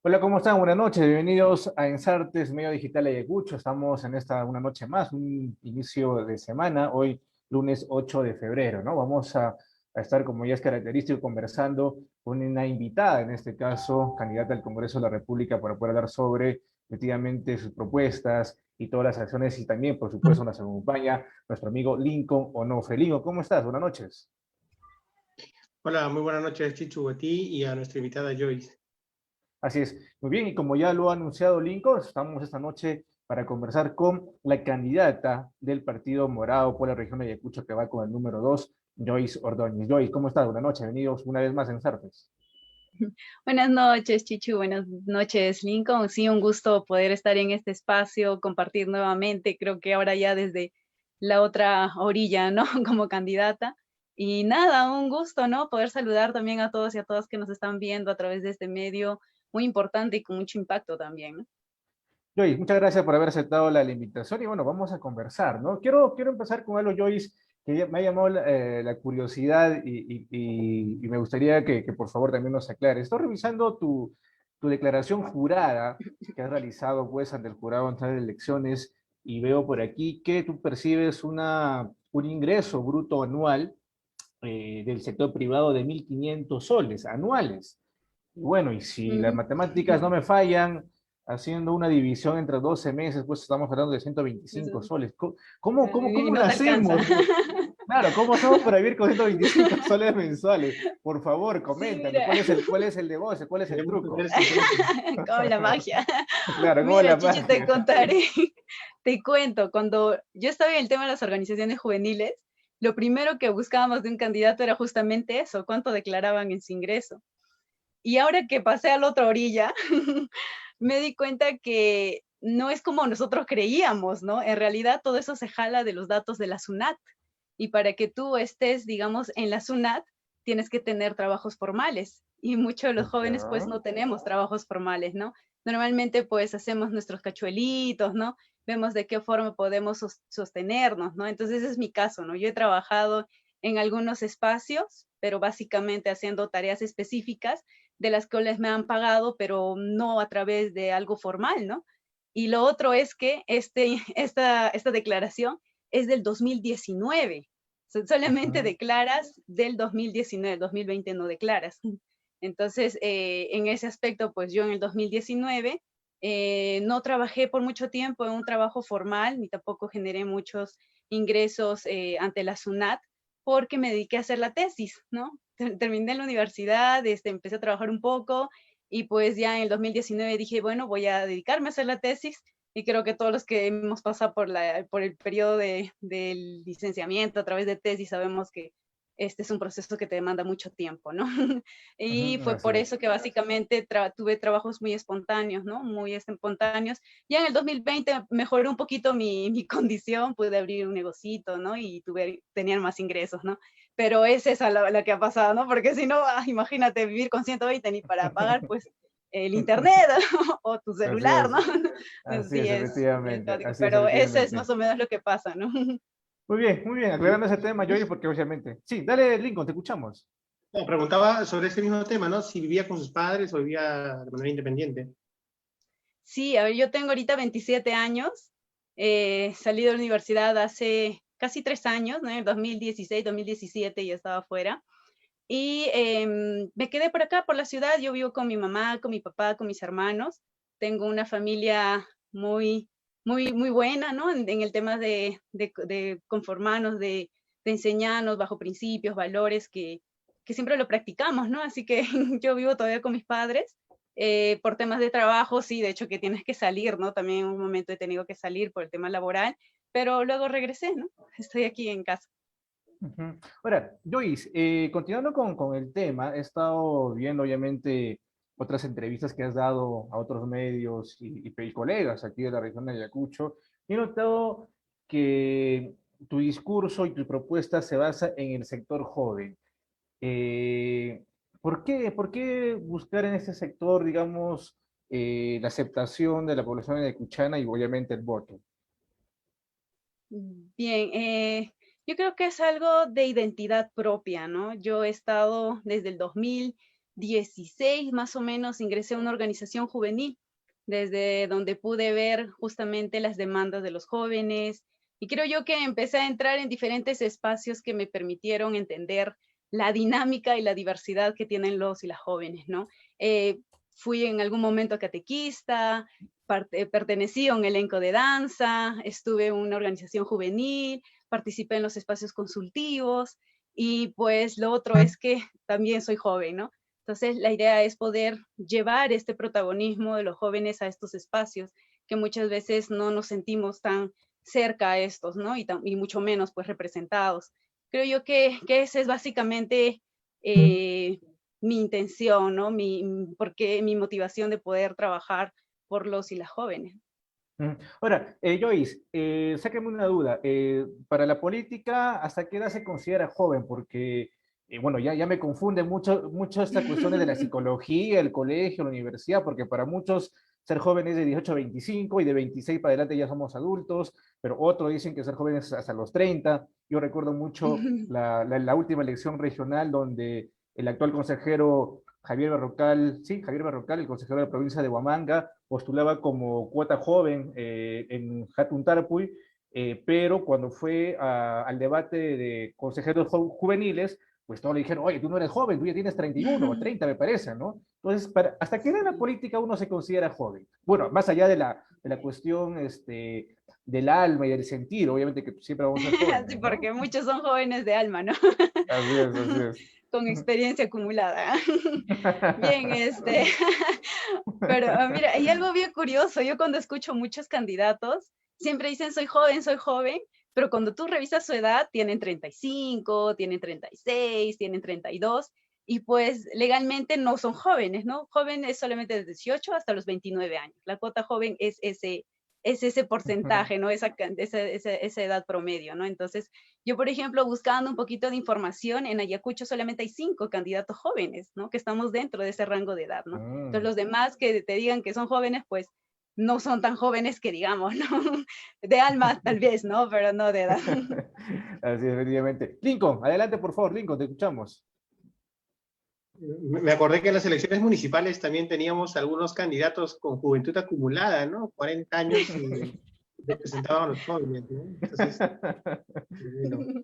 Hola, ¿cómo están? Buenas noches, bienvenidos a Ensartes, medio digital de Ayacucho. Estamos en esta una noche más, un inicio de semana, hoy lunes 8 de febrero, ¿no? Vamos a estar, como ya es característico, conversando con una invitada, en este caso, candidata al Congreso de la República, para poder hablar sobre, efectivamente, sus propuestas y todas las acciones, y también, por supuesto, nos acompaña nuestro amigo Lincoln Onofre. Lincoln, ¿cómo estás? Buenas noches. Hola, muy buenas noches, Chichu, a ti y a nuestra invitada Joyce. Así es. Muy bien, y como ya lo ha anunciado Lincoln, estamos esta noche para conversar con la candidata del Partido Morado por la región de Ayacucho, que va con el número 2, Joyce Ordóñez. Joyce, ¿cómo estás? Buenas noches, bienvenidos una vez más en Sartes. Buenas noches, Chichu. Buenas noches, Lincoln. Sí, un gusto poder estar en este espacio, compartir nuevamente, creo que ahora ya desde la otra orilla, ¿no? Como candidata. Y nada, un gusto, ¿no? Poder saludar también a todos y a todas que nos están viendo a través de este medio muy importante y con mucho impacto también, ¿no? Joyce, muchas gracias por haber aceptado la invitación y bueno, vamos a conversar, ¿no? Quiero empezar con algo, Joyce, que me ha llamado la curiosidad y me gustaría que por favor también nos aclare. Estoy revisando tu declaración jurada que has realizado pues ante el jurado ante las elecciones y veo por aquí que tú percibes un ingreso bruto anual del sector privado de 1.500 soles anuales. Y bueno, y si las Ujú. matemáticas no me fallan, haciendo una división entre 12 meses, pues estamos hablando de 125 Eso, soles. ¿Cómo y lo no te alcanza. hacemos? Claro, ¿cómo hacemos para vivir con 125 soles mensuales? Por favor, Sí, coméntame, mira. ¿cuál es el negocio? ¿Cuál es el Queremos truco? tener 50. Como la magia. Claro, ¿cómo es Mira, la Chichi, te magia? contaré, te cuento, cuando yo estaba en el tema de las organizaciones juveniles, lo primero que buscábamos de un candidato era justamente eso, cuánto declaraban en su ingreso. Y ahora que pasé a la otra orilla, me di cuenta que no es como nosotros creíamos, ¿no? En realidad todo eso se jala de los datos de la SUNAT. Y para que tú estés, digamos, en la SUNAT, tienes que tener trabajos formales. Y muchos de los jóvenes, pues, Ya. no tenemos trabajos formales, ¿no? Normalmente, pues, hacemos nuestros cachuelitos, ¿no? Vemos de qué forma podemos sostenernos, ¿no? Entonces, ese es mi caso, ¿no? Yo he trabajado en algunos espacios, pero básicamente haciendo tareas específicas de las cuales me han pagado, pero no a través de algo formal, ¿no? Y lo otro es que esta declaración es del 2019. Solamente Ujú. declaras del 2019, el 2020 no declaras. Entonces, en ese aspecto, pues yo en el 2019 no trabajé por mucho tiempo en un trabajo formal, ni tampoco generé muchos ingresos ante la SUNAT, porque me dediqué a hacer la tesis, ¿no? Terminé la universidad, empecé a trabajar un poco y pues ya en el 2019 dije, bueno, voy a dedicarme a hacer la tesis y creo que todos los que hemos pasado por el periodo del licenciamiento a través de tesis sabemos que este es un proceso que te demanda mucho tiempo, ¿no? Y Ujú, fue así por es. eso que básicamente tuve trabajos muy espontáneos, ¿no? Muy espontáneos. Ya en el 2020 mejoré un poquito mi condición, pude abrir un negocito, ¿no? Y tener más ingresos, ¿no? Pero es esa la que ha pasado, ¿no? Porque si no, imagínate vivir con 120 ni para pagar, pues, el internet o tu Así celular, ¿no? es, así Sí, es, es efectivamente, básico, así es, pero eso es efectivamente. más o menos lo que pasa, ¿no? Muy bien, aclarando ese tema, Joy, porque obviamente. Sí, dale, Lincoln, te escuchamos. No, preguntaba sobre ese mismo tema, ¿no? Si vivía con sus padres o vivía de manera independiente. Sí, a ver, yo tengo ahorita 27 años, salí de la universidad hace casi 3 años, ¿no? En el 2016, 2017 ya estaba afuera. Y me quedé por acá, por la ciudad. Yo vivo con mi mamá, con mi papá, con mis hermanos. Tengo una familia muy, muy buena, ¿no? En el tema de conformarnos, de enseñarnos bajo principios, valores que siempre lo practicamos, ¿no? Así que yo vivo todavía con mis padres. Por temas de trabajo, sí, de hecho que tienes que salir, ¿no? También en un momento he tenido que salir por el tema laboral, pero luego regresé, ¿no? Estoy aquí en casa. Ujú. Ahora, Joyce, continuando con el tema, he estado viendo obviamente otras entrevistas que has dado a otros medios y colegas aquí de la región de Ayacucho, y he notado que tu discurso y tu propuesta se basa en el sector joven. Eh, ¿Por qué buscar en este sector, digamos, la aceptación de la población ayacuchana y obviamente el voto? Bien, yo creo que es algo de identidad propia, ¿no? Yo he estado desde el 2000. 2016 más o menos ingresé a una organización juvenil, desde donde pude ver justamente las demandas de los jóvenes, y creo yo que empecé a entrar en diferentes espacios que me permitieron entender la dinámica y la diversidad que tienen los y las jóvenes, ¿no? Fui en algún momento catequista, pertenecí a un elenco de danza, estuve en una organización juvenil, participé en los espacios consultivos, y pues lo otro es que también soy joven, ¿no? Entonces la idea es poder llevar este protagonismo de los jóvenes a estos espacios que muchas veces no nos sentimos tan cerca a estos, ¿no? Y mucho menos pues representados. Creo yo que esa es básicamente mi intención, ¿no? Porque mi motivación de poder trabajar por los y las jóvenes. Ahora, Joyce, sáqueme una duda. Para la política, ¿hasta qué edad se considera joven? Porque, bueno, ya me confunde mucho esta cuestión de la psicología, el colegio, la universidad, porque para muchos ser joven es de 18 a 25 y de 26 para adelante ya somos adultos, pero otros dicen que ser joven es hasta los 30. Yo recuerdo mucho la última elección regional donde el actual consejero Javier Berrocal, sí, Javier Berrocal, el consejero de la provincia de Huamanga, postulaba como cuota joven en Hatun Tarpuy, pero cuando fue al debate de consejeros juveniles, pues todos le dijeron, oye, tú no eres joven, tú ya tienes 31 o 30, me parece, ¿no? Entonces, ¿hasta qué edad en la política uno se considera joven? Bueno, más allá de la cuestión del alma y del sentido, obviamente que siempre vamos a ser Sí, jóvenes, ¿no? porque muchos son jóvenes de alma, ¿no? Así es, así es. Con experiencia acumulada. Bien, pero mira, hay algo bien curioso. Yo cuando escucho muchos candidatos, siempre dicen soy joven, pero cuando tú revisas su edad, tienen 35, tienen 36, tienen 32, y pues legalmente no son jóvenes, ¿no? Joven es solamente de 18 hasta los 29 años. La cuota joven es ese porcentaje, ¿no? Esa edad promedio, ¿no? Entonces, yo, por ejemplo, buscando un poquito de información, en Ayacucho solamente hay 5 candidatos jóvenes, ¿no? Que estamos dentro de ese rango de edad, ¿no? Entonces, los demás que te digan que son jóvenes, pues no son tan jóvenes que digamos, ¿no? De alma, tal vez, ¿no? Pero no de edad. Así es, efectivamente. Lincoln, adelante, por favor, Lincoln, te escuchamos. Me acordé que en las elecciones municipales también teníamos algunos candidatos con juventud acumulada, ¿no? 40 años y representaban a los jóvenes, ¿no? Entonces, bueno,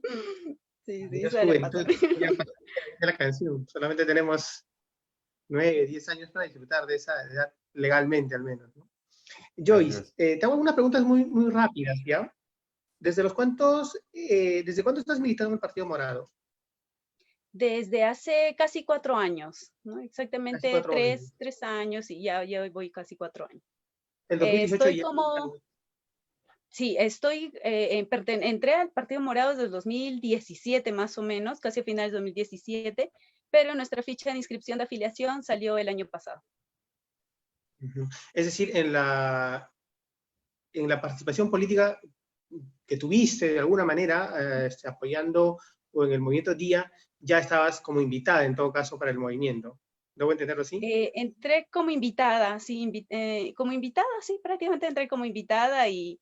Sí, ya es suele juventud, pasar. ya pasó la canción. Solamente tenemos 9, 10 años para disfrutar de esa edad legalmente, al menos, ¿no? Así Joyce, es. te hago unas preguntas muy rápidas, ¿ya? ¿Desde cuánto estás militando en el Partido Morado? Desde hace casi 4 años, ¿no? Casi Exactamente 4 años. 3 años, y ya voy casi 4 años. El 2018 Estoy ya. como, sí, entré al Partido Morado desde el 2017 más o menos, casi a finales de 2017, pero nuestra ficha de inscripción de afiliación salió el año pasado. Es decir, en la participación política que tuviste de alguna manera, apoyando o en el movimiento Día, ya estabas como invitada en todo caso para el movimiento. ¿Debo entenderlo así? Entré como invitada, sí, sí, prácticamente entré como invitada, y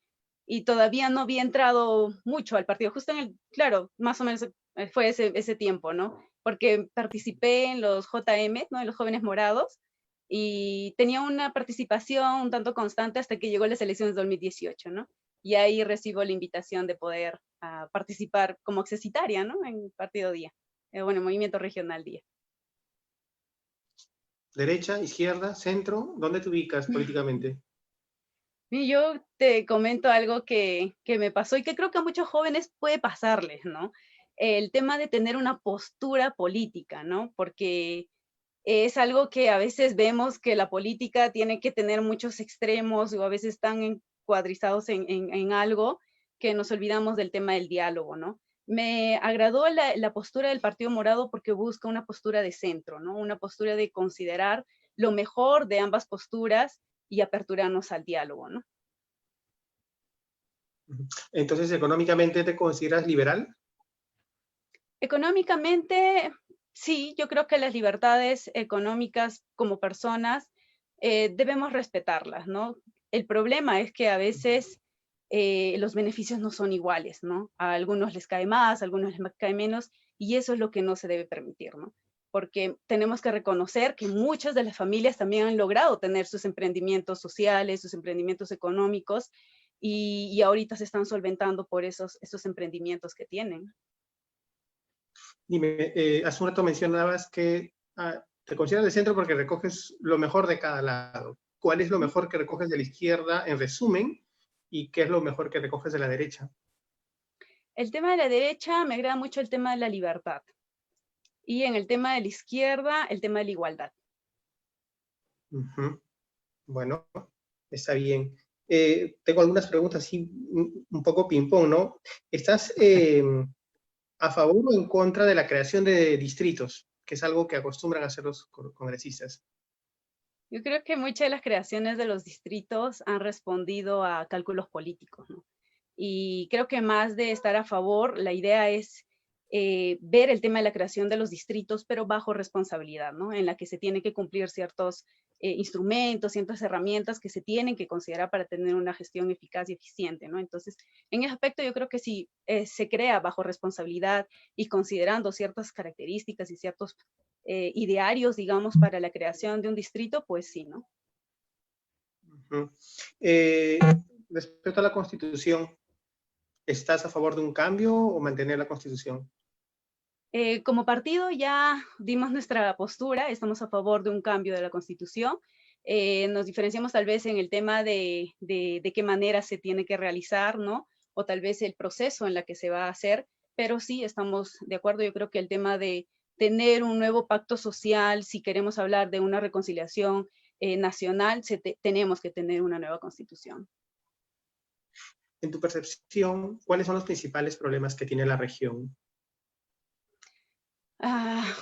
todavía no había entrado mucho al partido, justo claro, más o menos fue ese tiempo, ¿no? Porque participé en los JM, ¿no? En los Jóvenes Morados, y tenía una participación un tanto constante hasta que llegó las elecciones de 2018, ¿no? Y ahí recibo la invitación de poder participar como accesitaria, ¿no? En Partido Día, bueno, Movimiento Regional Día. ¿Derecha, izquierda, centro? ¿Dónde te ubicas políticamente? Y yo te comento algo que me pasó y que creo que a muchos jóvenes puede pasarles, ¿no? El tema de tener una postura política, ¿no? Porque es algo que a veces vemos que la política tiene que tener muchos extremos, o a veces están encuadrizados en algo, que nos olvidamos del tema del diálogo, ¿no? Me agradó la postura del Partido Morado porque busca una postura de centro, ¿no? Una postura de considerar lo mejor de ambas posturas y aperturarnos al diálogo, ¿no? Entonces, ¿económicamente te consideras liberal? Económicamente, sí, yo creo que las libertades económicas como personas debemos respetarlas, ¿no? El problema es que a veces los beneficios no son iguales, ¿no? A algunos les cae más, a algunos les cae menos, y eso es lo que no se debe permitir, ¿no? porque tenemos que reconocer que muchas de las familias también han logrado tener sus emprendimientos sociales, sus emprendimientos económicos, y ahorita se están solventando por esos emprendimientos que tienen. Dime, hace un rato mencionabas que te consideras de centro porque recoges lo mejor de cada lado. ¿Cuál es lo mejor que recoges de la izquierda, en resumen, y qué es lo mejor que recoges de la derecha? El tema de la derecha me agrada mucho el tema de la libertad. Y en el tema de la izquierda, el tema de la igualdad. Uh-huh. Bueno, está bien. Tengo algunas preguntas así, un poco ping-pong, ¿no? ¿Estás a favor o en contra de la creación de distritos, que es algo que acostumbran a hacer los congresistas? Yo creo que muchas de las creaciones de los distritos han respondido a cálculos políticos, ¿no? Y creo que más de estar a favor, la idea es ver el tema de la creación de los distritos, pero bajo responsabilidad, ¿no? En la que se tienen que cumplir ciertos instrumentos, ciertas herramientas que se tienen que considerar para tener una gestión eficaz y eficiente, ¿no? Entonces, en ese aspecto yo creo que si se crea bajo responsabilidad y considerando ciertas características y ciertos idearios, digamos, para la creación de un distrito, pues sí, ¿no? Uh-huh. Respecto a la Constitución, ¿estás a favor de un cambio o mantener la Constitución? Como partido ya dimos nuestra postura, estamos a favor de un cambio de la Constitución. Nos diferenciamos tal vez en el tema de qué manera se tiene que realizar, ¿no? O tal vez el proceso en la que se va a hacer, pero sí estamos de acuerdo. Yo creo que el tema de tener un nuevo pacto social, si queremos hablar de una reconciliación nacional, tenemos que tener una nueva Constitución. En tu percepción, ¿cuáles son los principales problemas que tiene la región?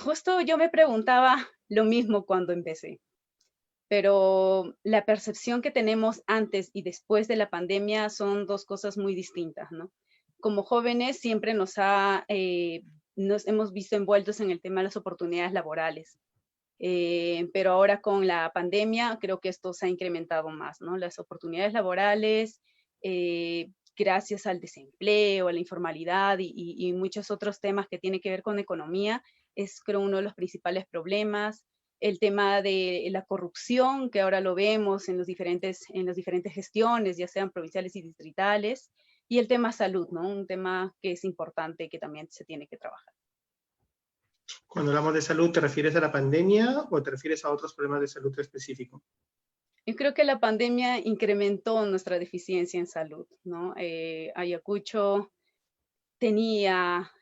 Justo yo me preguntaba lo mismo cuando empecé, pero la percepción que tenemos antes y después de la pandemia son dos cosas muy distintas, ¿no? Como jóvenes siempre nos hemos visto envueltos en el tema de las oportunidades laborales, pero ahora con la pandemia creo que esto se ha incrementado más, ¿no? Las oportunidades laborales, gracias al desempleo, a la informalidad y muchos otros temas que tienen que ver con economía, es creo uno de los principales problemas. El tema de la corrupción, que ahora lo vemos en las diferentes gestiones, ya sean provinciales y distritales, y el tema salud, ¿no? Un tema que es importante que también se tiene que trabajar. Cuando hablamos de salud, ¿te refieres a la pandemia o te refieres a otros problemas de salud específicos? Yo creo que la pandemia incrementó nuestra deficiencia en salud, ¿no? Ayacucho tenía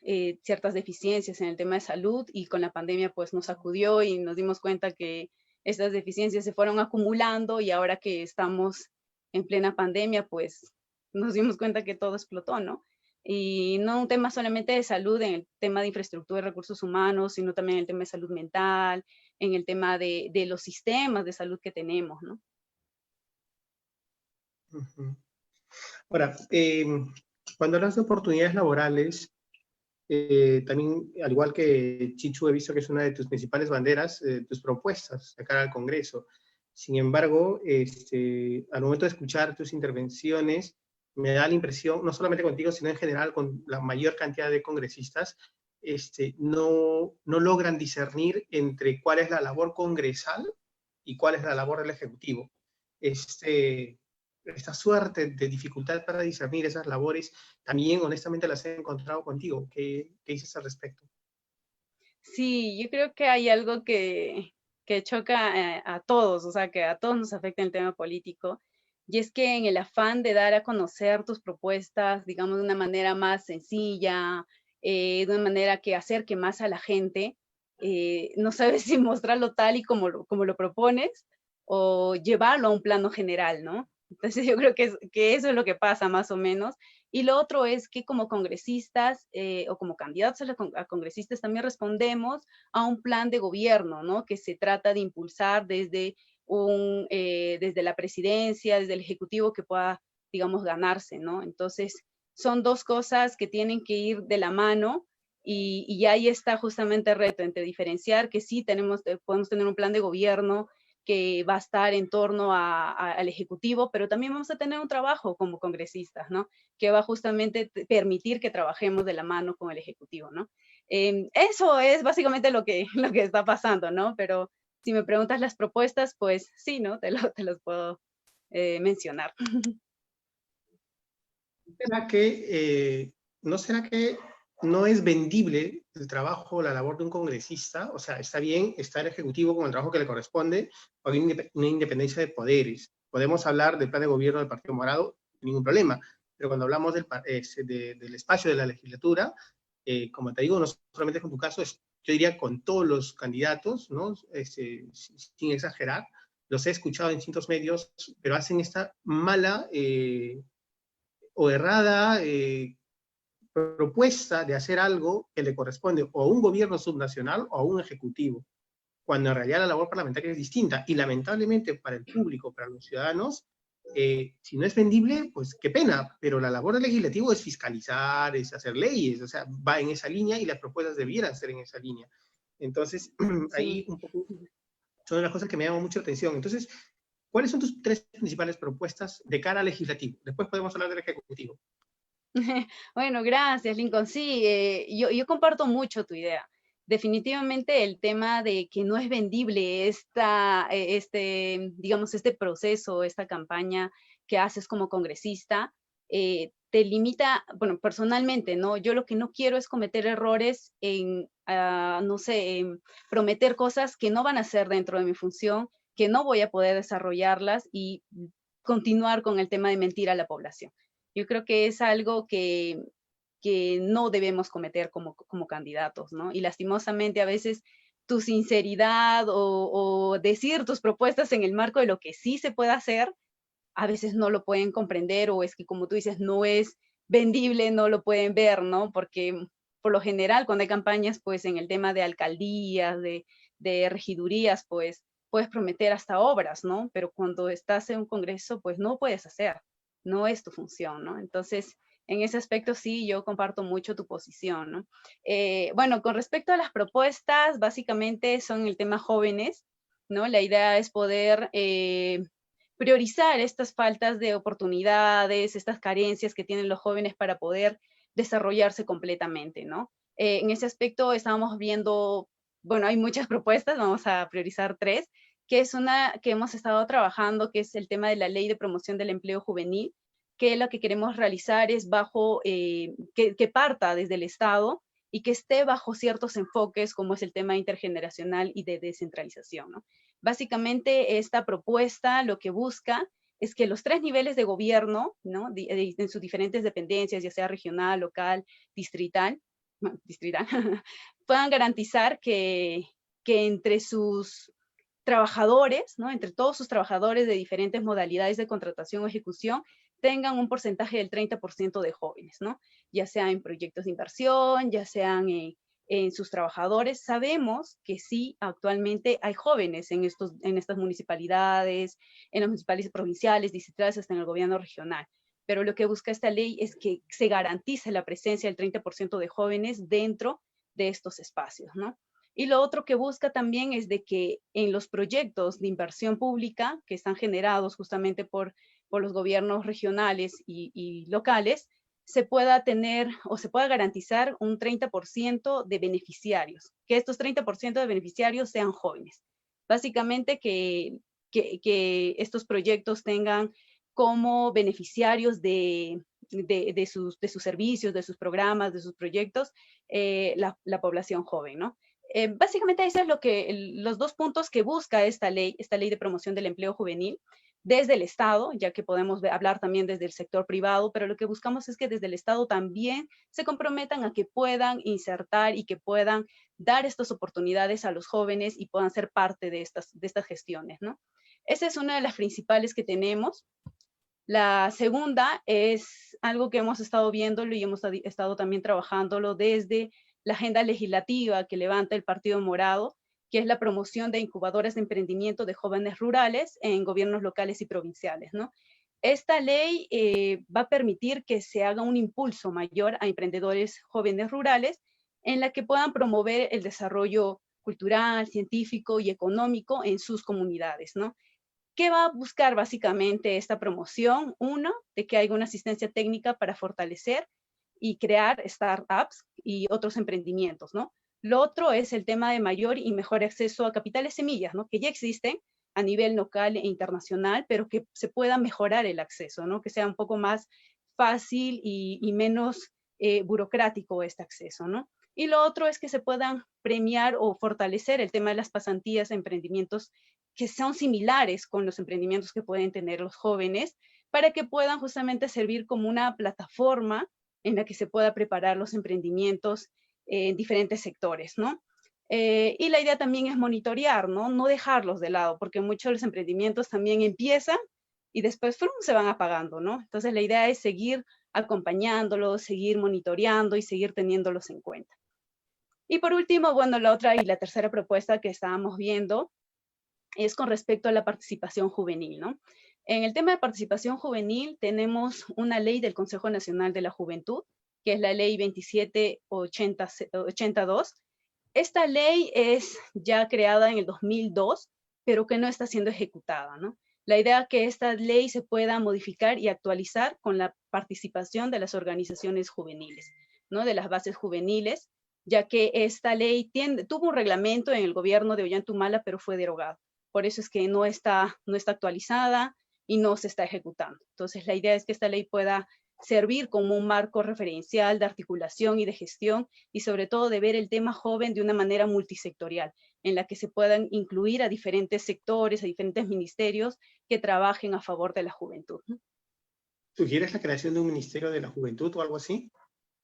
ciertas deficiencias en el tema de salud y con la pandemia pues nos sacudió y nos dimos cuenta que estas deficiencias se fueron acumulando y ahora que estamos en plena pandemia pues nos dimos cuenta que todo explotó, ¿no? Y no un tema solamente de salud en el tema de infraestructura y recursos humanos, sino también en el tema de salud mental, en el tema de los sistemas de salud que tenemos, ¿no? Uh-huh. Ahora, cuando hablas de oportunidades laborales, también, al igual que Chichu, he visto que es una de tus principales banderas, tus propuestas de cara al Congreso. Sin embargo, al momento de escuchar tus intervenciones, me da la impresión, no solamente contigo, sino en general con la mayor cantidad de congresistas, no logran discernir entre cuál es la labor congresal y cuál es la labor del Ejecutivo. Esta suerte de dificultad para discernir esas labores, también honestamente las he encontrado contigo. ¿Qué dices al respecto? Sí, yo creo que hay algo que choca a todos, o sea, que a todos nos afecta el tema político, y es que en el afán de dar a conocer tus propuestas, digamos, de una manera más sencilla, de una manera que acerque más a la gente, no sabes si mostrarlo tal y como lo propones o llevarlo a un plano general, ¿no? Entonces yo creo que eso es lo que pasa más o menos. Y lo otro es que como congresistas o como candidatos a congresistas también respondemos a un plan de gobierno, ¿no? Que se trata de impulsar desde la presidencia, desde el ejecutivo que pueda, digamos, ganarse, ¿no? Entonces, son dos cosas que tienen que ir de la mano y ahí está justamente el reto entre diferenciar que sí podemos tener un plan de gobierno que va a estar en torno al Ejecutivo, pero también vamos a tener un trabajo como congresistas, ¿no? Que va justamente a permitir que trabajemos de la mano con el Ejecutivo, ¿no? Eso es básicamente lo que, lo que está pasando, ¿no? Pero si me preguntas las propuestas, pues sí, ¿no? Te los puedo mencionar. ¿Será que, ¿no será que no es vendible el trabajo, la labor de un congresista? O sea, está bien estar ejecutivo con el trabajo que le corresponde, o hay una independencia de poderes. Podemos hablar del plan de gobierno del Partido Morado, ningún problema, pero cuando hablamos del espacio de la legislatura, como te digo, no solamente con tu caso, yo diría con todos los candidatos, ¿no? Sin exagerar, los he escuchado en distintos medios, pero hacen esta mala o errada propuesta de hacer algo que le corresponde o a un gobierno subnacional o a un ejecutivo, cuando en realidad la labor parlamentaria es distinta. Y lamentablemente para el público, para los ciudadanos, si no es vendible, pues qué pena, pero la labor del legislativo es fiscalizar, es hacer leyes, o sea, va en esa línea y las propuestas debieran ser en esa línea. Entonces, ahí Sí. un poco son las cosas que me llaman mucho la atención. Entonces, ¿cuáles son tus tres principales propuestas de cara al legislativo? Después podemos hablar del ejecutivo. Bueno, gracias, Lincoln. Sí, yo comparto mucho tu idea. Definitivamente el tema de que no es vendible digamos, este proceso, esta campaña que haces como congresista, te limita, bueno, personalmente, ¿no? Yo lo que no quiero es cometer errores en, no sé, en prometer cosas que no van a ser dentro de mi función, que no voy a poder desarrollarlas y continuar con el tema de mentir a la población. Yo creo que es algo que no debemos cometer como candidatos, ¿no? Y lastimosamente a veces tu sinceridad o decir tus propuestas en el marco de lo que sí se puede hacer, a veces no lo pueden comprender o es que, como tú dices, no es vendible, no lo pueden ver, ¿no? Porque por lo general cuando hay campañas, pues en el tema de alcaldías, de regidurías, pues puedes prometer hasta obras, ¿no? Pero cuando estás en un congreso, pues no puedes hacer, no es tu función, ¿no? Entonces, en ese aspecto sí, yo comparto mucho tu posición, ¿no? Bueno, con respecto a las propuestas, básicamente son el tema jóvenes, ¿no? La idea es poder priorizar estas faltas de oportunidades, estas carencias que tienen los jóvenes para poder desarrollarse completamente, ¿no? En ese aspecto estábamos viendo, bueno, hay muchas propuestas, vamos a priorizar tres, que es una que hemos estado trabajando, que es el tema de la Ley de Promoción del Empleo Juvenil, que lo que queremos realizar es que parta desde el Estado y que esté bajo ciertos enfoques, como es el tema intergeneracional y de descentralización, ¿no? Básicamente, esta propuesta lo que busca es que los tres niveles de gobierno, ¿no? En sus diferentes dependencias, ya sea regional, local, distrital, bueno, distrital puedan garantizar que entre sus trabajadores, ¿no? Entre todos sus trabajadores de diferentes modalidades de contratación o ejecución, tengan un porcentaje del 30% de jóvenes, ¿no? Ya sea en proyectos de inversión, ya sean en sus trabajadores. Sabemos que sí, actualmente hay jóvenes en estas municipalidades, en las municipalidades provinciales, distritales, hasta en el gobierno regional. Pero lo que busca esta ley es que se garantice la presencia del 30% de jóvenes dentro de estos espacios, ¿no? Y lo otro que busca también es de que en los proyectos de inversión pública que están generados justamente por los gobiernos regionales y locales, se pueda tener o se pueda garantizar un 30% de beneficiarios, que estos 30% de beneficiarios sean jóvenes. Básicamente que estos proyectos tengan como beneficiarios de sus servicios, de sus programas, de sus proyectos, la población joven, ¿no? Básicamente eso es los dos puntos que busca esta ley de promoción del empleo juvenil, desde el Estado, ya que podemos hablar también desde el sector privado, pero lo que buscamos es que desde el Estado también se comprometan a que puedan insertar y que puedan dar estas oportunidades a los jóvenes y puedan ser parte de estas gestiones, ¿no? Esa es una de las principales que tenemos. La segunda es algo que hemos estado viéndolo y hemos estado también trabajándolo desde la agenda legislativa que levanta el Partido Morado, que es la promoción de incubadoras de emprendimiento de jóvenes rurales en gobiernos locales y provinciales, ¿no? Esta ley va a permitir que se haga un impulso mayor a emprendedores jóvenes rurales en la que puedan promover el desarrollo cultural, científico y económico en sus comunidades, ¿no? ¿Qué va a buscar básicamente esta promoción? Uno, de que haya una asistencia técnica para fortalecer y crear startups y otros emprendimientos, ¿no? Lo otro es el tema de mayor y mejor acceso a capitales semillas, ¿no? Que ya existen a nivel local e internacional, pero que se pueda mejorar el acceso, ¿no? Que sea un poco más fácil y menos burocrático este acceso, ¿no? Y lo otro es que se puedan premiar o fortalecer el tema de las pasantías a emprendimientos que son similares con los emprendimientos que pueden tener los jóvenes, para que puedan justamente servir como una plataforma en la que se pueda preparar los emprendimientos en diferentes sectores, ¿no? Y la idea también es monitorear, ¿no? No dejarlos de lado, porque muchos de los emprendimientos también empiezan y después se van apagando, ¿no? Entonces la idea es seguir acompañándolos, seguir monitoreando y seguir teniéndolos en cuenta. Y por último, bueno, la otra y la tercera propuesta que estábamos viendo es con respecto a la participación juvenil, ¿no? En el tema de participación juvenil tenemos una ley del Consejo Nacional de la Juventud, que es la ley 2782. Esta ley es ya creada en el 2002, pero que no está siendo ejecutada, ¿no? La idea es que esta ley se pueda modificar y actualizar con la participación de las organizaciones juveniles, ¿no? De las bases juveniles, ya que esta ley tuvo un reglamento en el gobierno de Ollantumala, pero fue derogado. Por eso es que no está actualizada y no se está ejecutando. Entonces, la idea es que esta ley pueda servir como un marco referencial de articulación y de gestión, y sobre todo de ver el tema joven de una manera multisectorial, en la que se puedan incluir a diferentes sectores, a diferentes ministerios que trabajen a favor de la juventud. ¿Sugieres la creación de un Ministerio de la Juventud o algo así?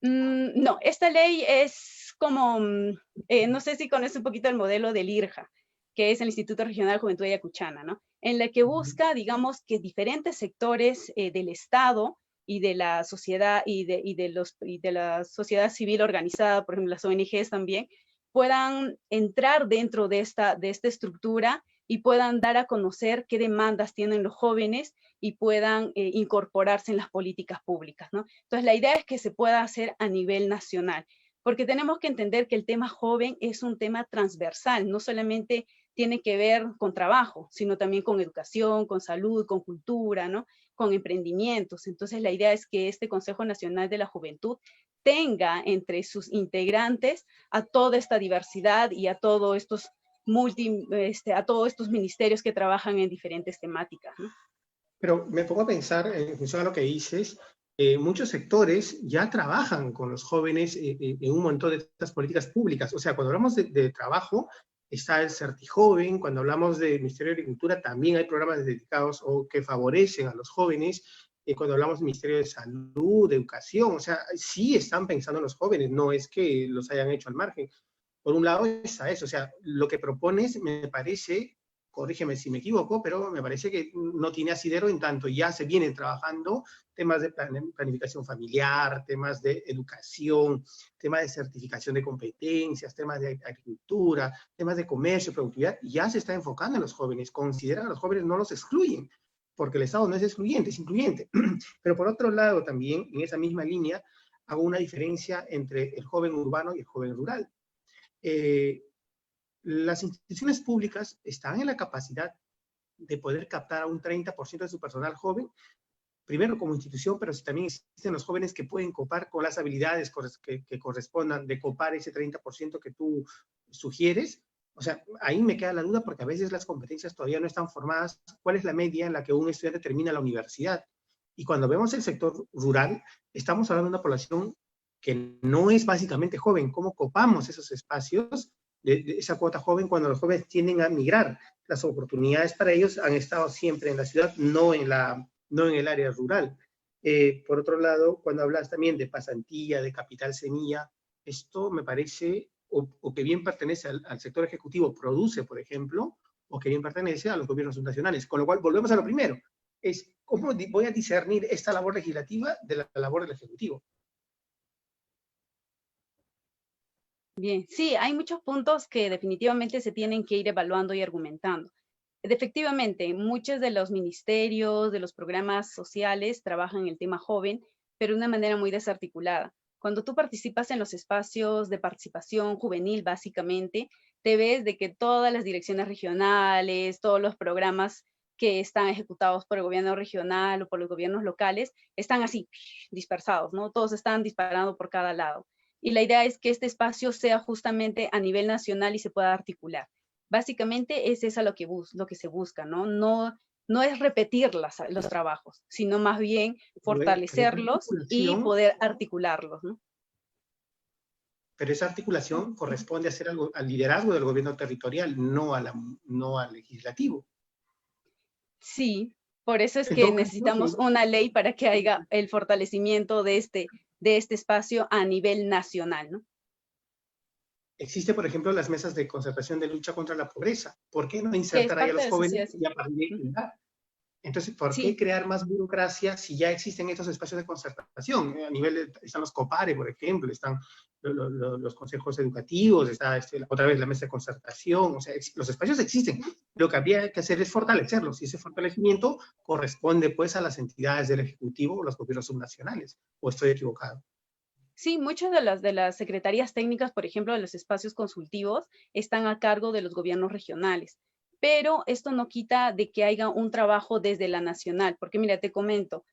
No, esta ley es como, no sé si conoces un poquito el modelo del IRJA, que es el Instituto Regional de Juventud de Ayacuchana, ¿no? En la que busca, digamos, que diferentes sectores del Estado y de la sociedad y de la sociedad civil organizada, por ejemplo, las ONGs también, puedan entrar dentro de esta estructura y puedan dar a conocer qué demandas tienen los jóvenes y puedan incorporarse en las políticas públicas, ¿no? Entonces, la idea es que se pueda hacer a nivel nacional, porque tenemos que entender que el tema joven es un tema transversal, no solamente tiene que ver con trabajo, sino también con educación, con salud, con cultura, ¿no? Con emprendimientos. Entonces, la idea es que este Consejo Nacional de la Juventud tenga entre sus integrantes a toda esta diversidad y a todos estos a todos estos ministerios que trabajan en diferentes temáticas, ¿no? Pero me pongo a pensar, en función a lo que dices, muchos sectores ya trabajan con los jóvenes en un montón de estas políticas públicas. O sea, cuando hablamos de trabajo, está el Certijoven. Cuando hablamos del Ministerio de Agricultura, también hay programas dedicados o que favorecen a los jóvenes. Cuando hablamos del Ministerio de Salud, de Educación, o sea, sí están pensando en los jóvenes, no es que los hayan hecho al margen. Por un lado está eso, o sea, lo que propones me parece, corrígeme si me equivoco, pero me parece que no tiene asidero en tanto ya se vienen trabajando temas de planificación familiar, temas de educación, temas de certificación de competencias, temas de agricultura, temas de comercio, productividad, ya se está enfocando en los jóvenes, consideran a los jóvenes, no los excluyen, porque el Estado no es excluyente, es incluyente. Pero por otro lado también, en esa misma línea, hago una diferencia entre el joven urbano y el joven rural. Las instituciones públicas están en la capacidad de poder captar a un 30% de su personal joven, primero como institución, pero si también existen los jóvenes que pueden copar con las habilidades que correspondan de copar ese 30% que tú sugieres. O sea, ahí me queda la duda porque a veces las competencias todavía no están formadas. ¿Cuál es la media en la que un estudiante termina la universidad? Y cuando vemos el sector rural, estamos hablando de una población que no es básicamente joven. ¿Cómo copamos esos espacios de esa cuota joven cuando los jóvenes tienden a migrar? Las oportunidades para ellos han estado siempre en la ciudad, no en el área rural. Por otro lado, cuando hablas también de pasantía, de capital semilla, esto me parece o que bien pertenece al sector ejecutivo, produce, por ejemplo, o que bien pertenece a los gobiernos nacionales. Con lo cual, volvemos a lo primero, es cómo voy a discernir esta labor legislativa de la labor del Ejecutivo. Bien, sí, hay muchos puntos que definitivamente se tienen que ir evaluando y argumentando. Efectivamente, muchos de los ministerios, de los programas sociales trabajan el tema joven, pero de una manera muy desarticulada. Cuando tú participas en los espacios de participación juvenil, básicamente, te ves de que todas las direcciones regionales, todos los programas que están ejecutados por el gobierno regional o por los gobiernos locales, están así, dispersados, ¿no? Todos están disparando por cada lado. Y la idea es que este espacio sea justamente a nivel nacional y se pueda articular. Básicamente es eso lo que se busca, ¿no? No es repetir los trabajos, sino más bien Pero esa fortalecerlos y articulación, poder articularlos, ¿no? pero esa articulación corresponde a hacer algo, al liderazgo del gobierno territorial, no al legislativo. Sí, por eso es En que todo caso, necesitamos una ley para que haya el fortalecimiento de este espacio a nivel nacional, ¿no? existe, por ejemplo, las mesas de concertación de lucha contra la pobreza. ¿Por qué no Que es insertar ahí a parte los de la jóvenes sociedad y a civil. partir de ahí ayudar? Entonces, ¿por qué Sí, crear más burocracia si ya existen estos espacios de concertación? A nivel están los COPARE, por ejemplo, están los consejos educativos, está otra vez la mesa de concertación, o sea, los espacios existen. Lo que habría que hacer es fortalecerlos y ese fortalecimiento corresponde pues a las entidades del Ejecutivo o los gobiernos subnacionales. ¿O estoy equivocado? sí, muchas de las secretarías técnicas, por ejemplo, de los espacios consultivos, están a cargo de los gobiernos regionales. Pero esto no quita de que haya un trabajo desde la nacional, porque mira, te comento,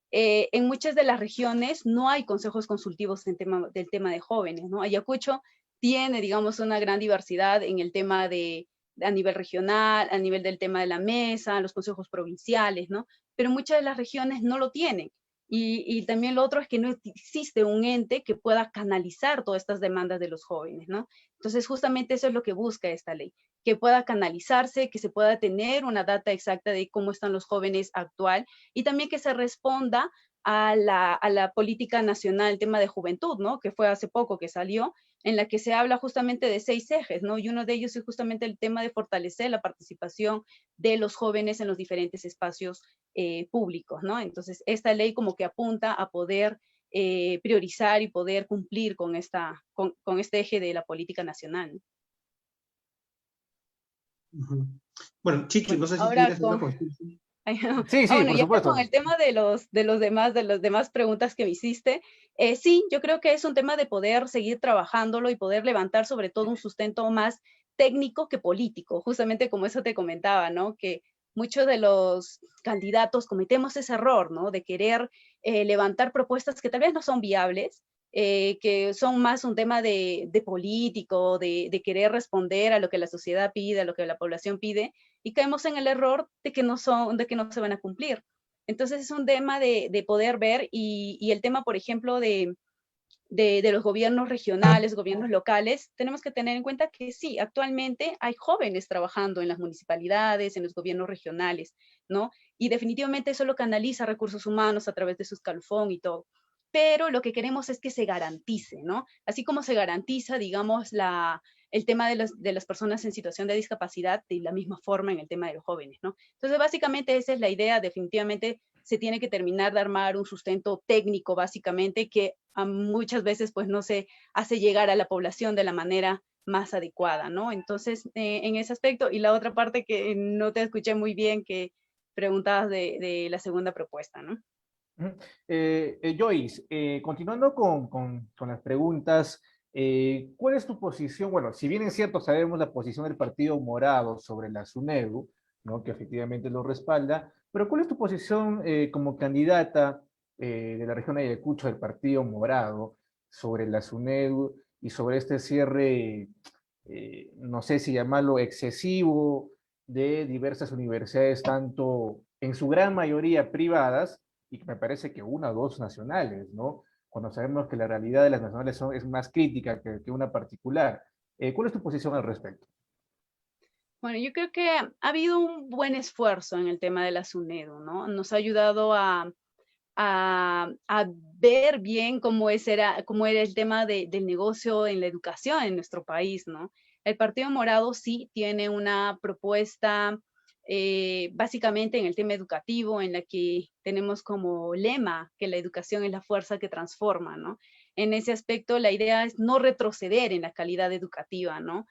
en muchas de las regiones no hay consejos consultivos del tema de jóvenes, ¿no? Ayacucho tiene, digamos, una gran diversidad en el tema a nivel regional, a nivel del tema de la mesa, los consejos provinciales, ¿no? Pero muchas de las regiones no lo tienen. Y también lo otro es que no existe un ente que pueda canalizar todas estas demandas de los jóvenes, ¿no? Entonces, justamente eso es lo que busca esta ley, que pueda canalizarse, que se pueda tener una data exacta de cómo están los jóvenes actual y también que se responda a la política nacional, el tema de juventud, ¿no? Que fue hace poco que salió, en la que se habla justamente de 6 ejes, ¿no? Y uno de ellos es justamente el tema de fortalecer la participación de los jóvenes en los diferentes espacios públicos, ¿no? Entonces, esta ley como que apunta a poder priorizar y poder cumplir con este eje de la política nacional, ¿no? Bueno, Chicho, no Bueno, sé si ahora tienes una con, consulta. Sí, sí, bueno, por y ahora con supuesto. el tema de los demás preguntas que me hiciste, sí, yo creo que es un tema de poder seguir trabajándolo y poder levantar sobre todo un sustento más técnico que político, justamente como eso te comentaba, ¿no? Que muchos de los candidatos cometemos ese error, ¿no? De querer levantar propuestas que tal vez no son viables, que son más un tema de político, de querer responder a lo que la sociedad pide, a lo que la población pide, y caemos en el error de que no se van a cumplir. Entonces es un tema de poder ver y el tema, por ejemplo, de los gobiernos regionales, gobiernos locales, tenemos que tener en cuenta que sí, actualmente hay jóvenes trabajando en las municipalidades, en los gobiernos regionales, ¿no? Y definitivamente eso lo canaliza recursos humanos a través de su escalafón y todo. Pero lo que queremos es que se garantice, ¿no? Así como se garantiza, digamos, el tema de las personas en situación de discapacidad, de la misma forma en el tema de los jóvenes, ¿no? Entonces, básicamente esa es la idea, definitivamente se tiene que terminar de armar un sustento técnico, básicamente, que muchas veces pues no se hace llegar a la población de la manera más adecuada, ¿no? Entonces, en ese aspecto, y la otra parte que no te escuché muy bien, que preguntabas de la segunda propuesta, ¿no? Ujú. Joyce, continuando con las preguntas, ¿cuál es tu posición? Bueno, si bien es cierto, sabemos la posición del Partido Morado sobre la SUNEDU, ¿no? Que efectivamente lo respalda, pero ¿cuál es tu posición como candidata de la región de Ayacucho del Partido Morado sobre la SUNEDU y sobre este cierre, no sé si llamarlo excesivo, de diversas universidades, tanto en su gran mayoría privadas, y que me parece que una o dos nacionales, ¿no? Cuando sabemos que la realidad de las nacionales es más crítica que una particular. ¿Cuál es tu posición al respecto? Bueno, yo creo que ha habido un buen esfuerzo en el tema de la SUNEDU, ¿no? Nos ha ayudado a ver bien cómo era el tema del negocio en la educación en nuestro país, ¿no? El Partido Morado sí tiene una propuesta básicamente en el tema educativo, en la que tenemos como lema que la educación es la fuerza que transforma, ¿no? En ese aspecto, la idea es no retroceder en la calidad educativa, ¿no?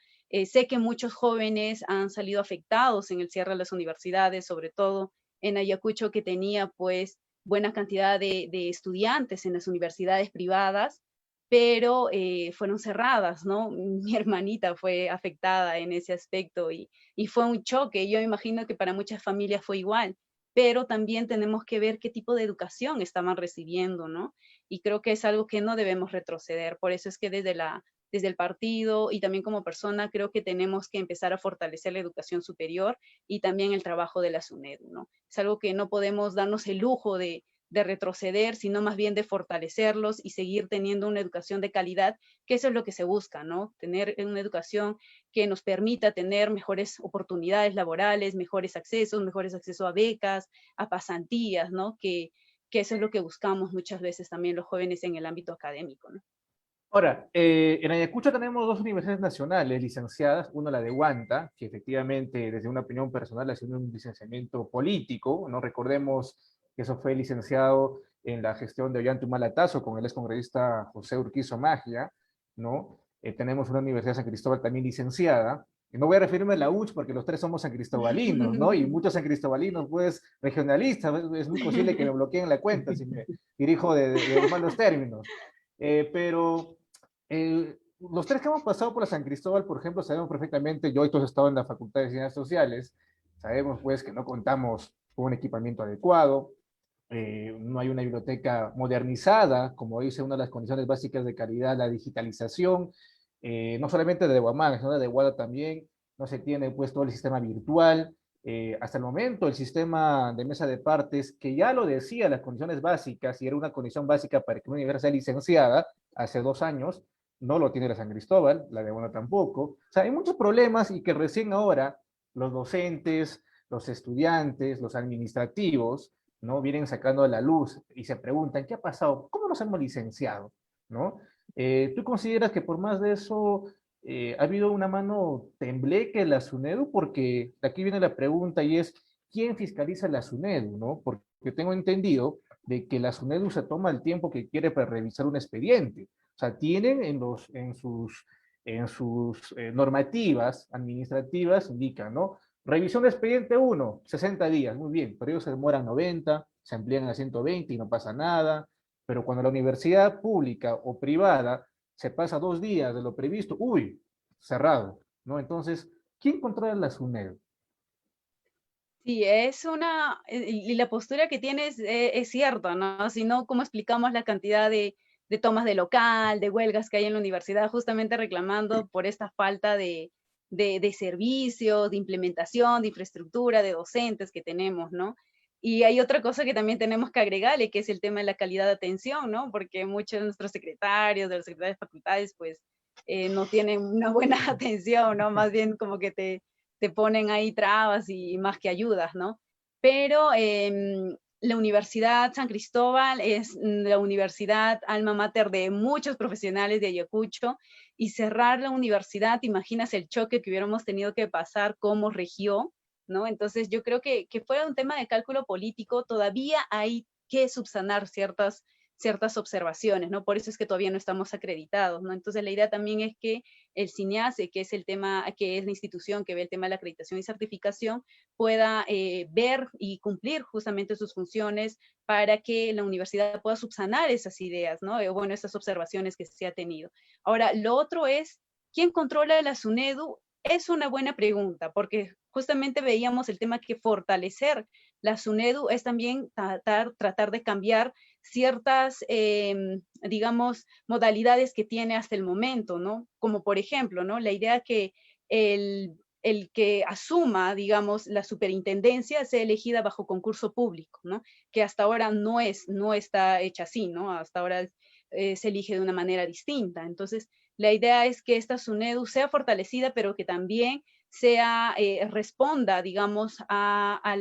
Sé que muchos jóvenes han salido afectados en el cierre de las universidades, sobre todo en Ayacucho, que tenía pues buena cantidad de estudiantes en las universidades privadas, pero fueron cerradas, ¿no? Mi hermanita fue afectada en ese aspecto y fue un choque. Yo imagino que para muchas familias fue igual, pero también tenemos que ver qué tipo de educación estaban recibiendo, ¿no? Y creo que es algo que no debemos retroceder. Por eso es que desde el partido y también como persona creo que tenemos que empezar a fortalecer la educación superior y también el trabajo de la SUNEDU, ¿no? Es algo que no podemos darnos el lujo de retroceder, sino más bien de fortalecerlos y seguir teniendo una educación de calidad, que eso es lo que se busca, ¿no? Tener una educación que nos permita tener mejores oportunidades laborales, mejores acceso a becas, a pasantías, ¿no? Que eso es lo que buscamos muchas veces también los jóvenes en el ámbito académico, ¿no? Ahora, en Ayacucho tenemos dos universidades nacionales licenciadas, una la de Huanta, que efectivamente desde una opinión personal ha sido un licenciamiento político, ¿no? Recordemos que eso fue licenciado en la gestión de Ollanta Humala Tazo con el excongresista José Urquizo Magia, ¿no? Tenemos una Universidad de San Cristóbal también licenciada, y no voy a referirme a la UCH porque los tres somos san cristobalinos, ¿no? Y muchos san cristobalinos, pues, regionalistas, es muy posible que me bloqueen la cuenta si me dirijo de los malos términos. Pero los tres que hemos pasado por la San Cristóbal, por ejemplo, sabemos perfectamente, yo he estado en la Facultad de Ciencias Sociales, sabemos pues que no contamos con un equipamiento adecuado, no hay una biblioteca modernizada, como dice una de las condiciones básicas de calidad, la digitalización, no solamente de Guamán, sino de Guada también, no se tiene pues todo el sistema virtual, hasta el momento el sistema de mesa de partes, que ya lo decía las condiciones básicas, y era una condición básica para que una universidad sea licenciada hace 2 años, no lo tiene la San Cristóbal, la de Guada tampoco. O sea, hay muchos problemas y que recién ahora los docentes, los estudiantes, los administrativos, ¿no? Vienen sacando a la luz y se preguntan, ¿qué ha pasado? ¿Cómo nos hemos licenciado? ¿No? ¿Tú consideras que por más de eso ha habido una mano tembleque en la SUNEDU? Porque aquí viene la pregunta y es, ¿quién fiscaliza la SUNEDU? ¿No? Porque tengo entendido de que la SUNEDU se toma el tiempo que quiere para revisar un expediente. O sea, tienen en sus normativas administrativas, indican, ¿no? Revisión de expediente 1, 60 días, muy bien, pero ellos se demoran 90, se amplían a 120 y no pasa nada. Pero cuando la universidad pública o privada se pasa 2 días de lo previsto, uy, cerrado, ¿no? Entonces, ¿quién controla la SUNED? Sí, y la postura que tienes es cierta, ¿no? Si no, ¿cómo explicamos la cantidad de tomas de local, de huelgas que hay en la universidad, justamente reclamando por esta falta de servicios, de implementación, de infraestructura, de docentes que tenemos, ¿no? Y hay otra cosa que también tenemos que agregarle, que es el tema de la calidad de atención, ¿no? Porque muchos de nuestros secretarios, de los secretarios de facultades, pues no tienen una buena atención, ¿no? Más bien como que te ponen ahí trabas y más que ayudas, ¿no? Pero la Universidad San Cristóbal es la universidad alma mater de muchos profesionales de Ayacucho, y cerrar la universidad, ¿te imaginas el choque que hubiéramos tenido que pasar como región? ¿No? Entonces yo creo que fuera un tema de cálculo político, todavía hay que subsanar ciertas observaciones, ¿no? Por eso es que todavía no estamos acreditados, ¿no? Entonces la idea también es que el CINEACE, que es el tema, que es la institución que ve el tema de la acreditación y certificación, pueda ver y cumplir justamente sus funciones para que la universidad pueda subsanar esas ideas, ¿no? Bueno, esas observaciones que se ha tenido. Ahora, lo otro es, ¿quién controla la SUNEDU? Es una buena pregunta, porque justamente veíamos el tema que fortalecer la SUNEDU es también tratar de cambiar ciertas, digamos, modalidades que tiene hasta el momento, ¿no? Como por ejemplo, ¿no? La idea que el que asuma, digamos, la superintendencia sea elegida bajo concurso público, ¿no? Que hasta ahora no está hecha así, ¿no? Hasta ahora se elige de una manera distinta. Entonces, la idea es que esta SUNEDU sea fortalecida, pero que también responda, digamos, a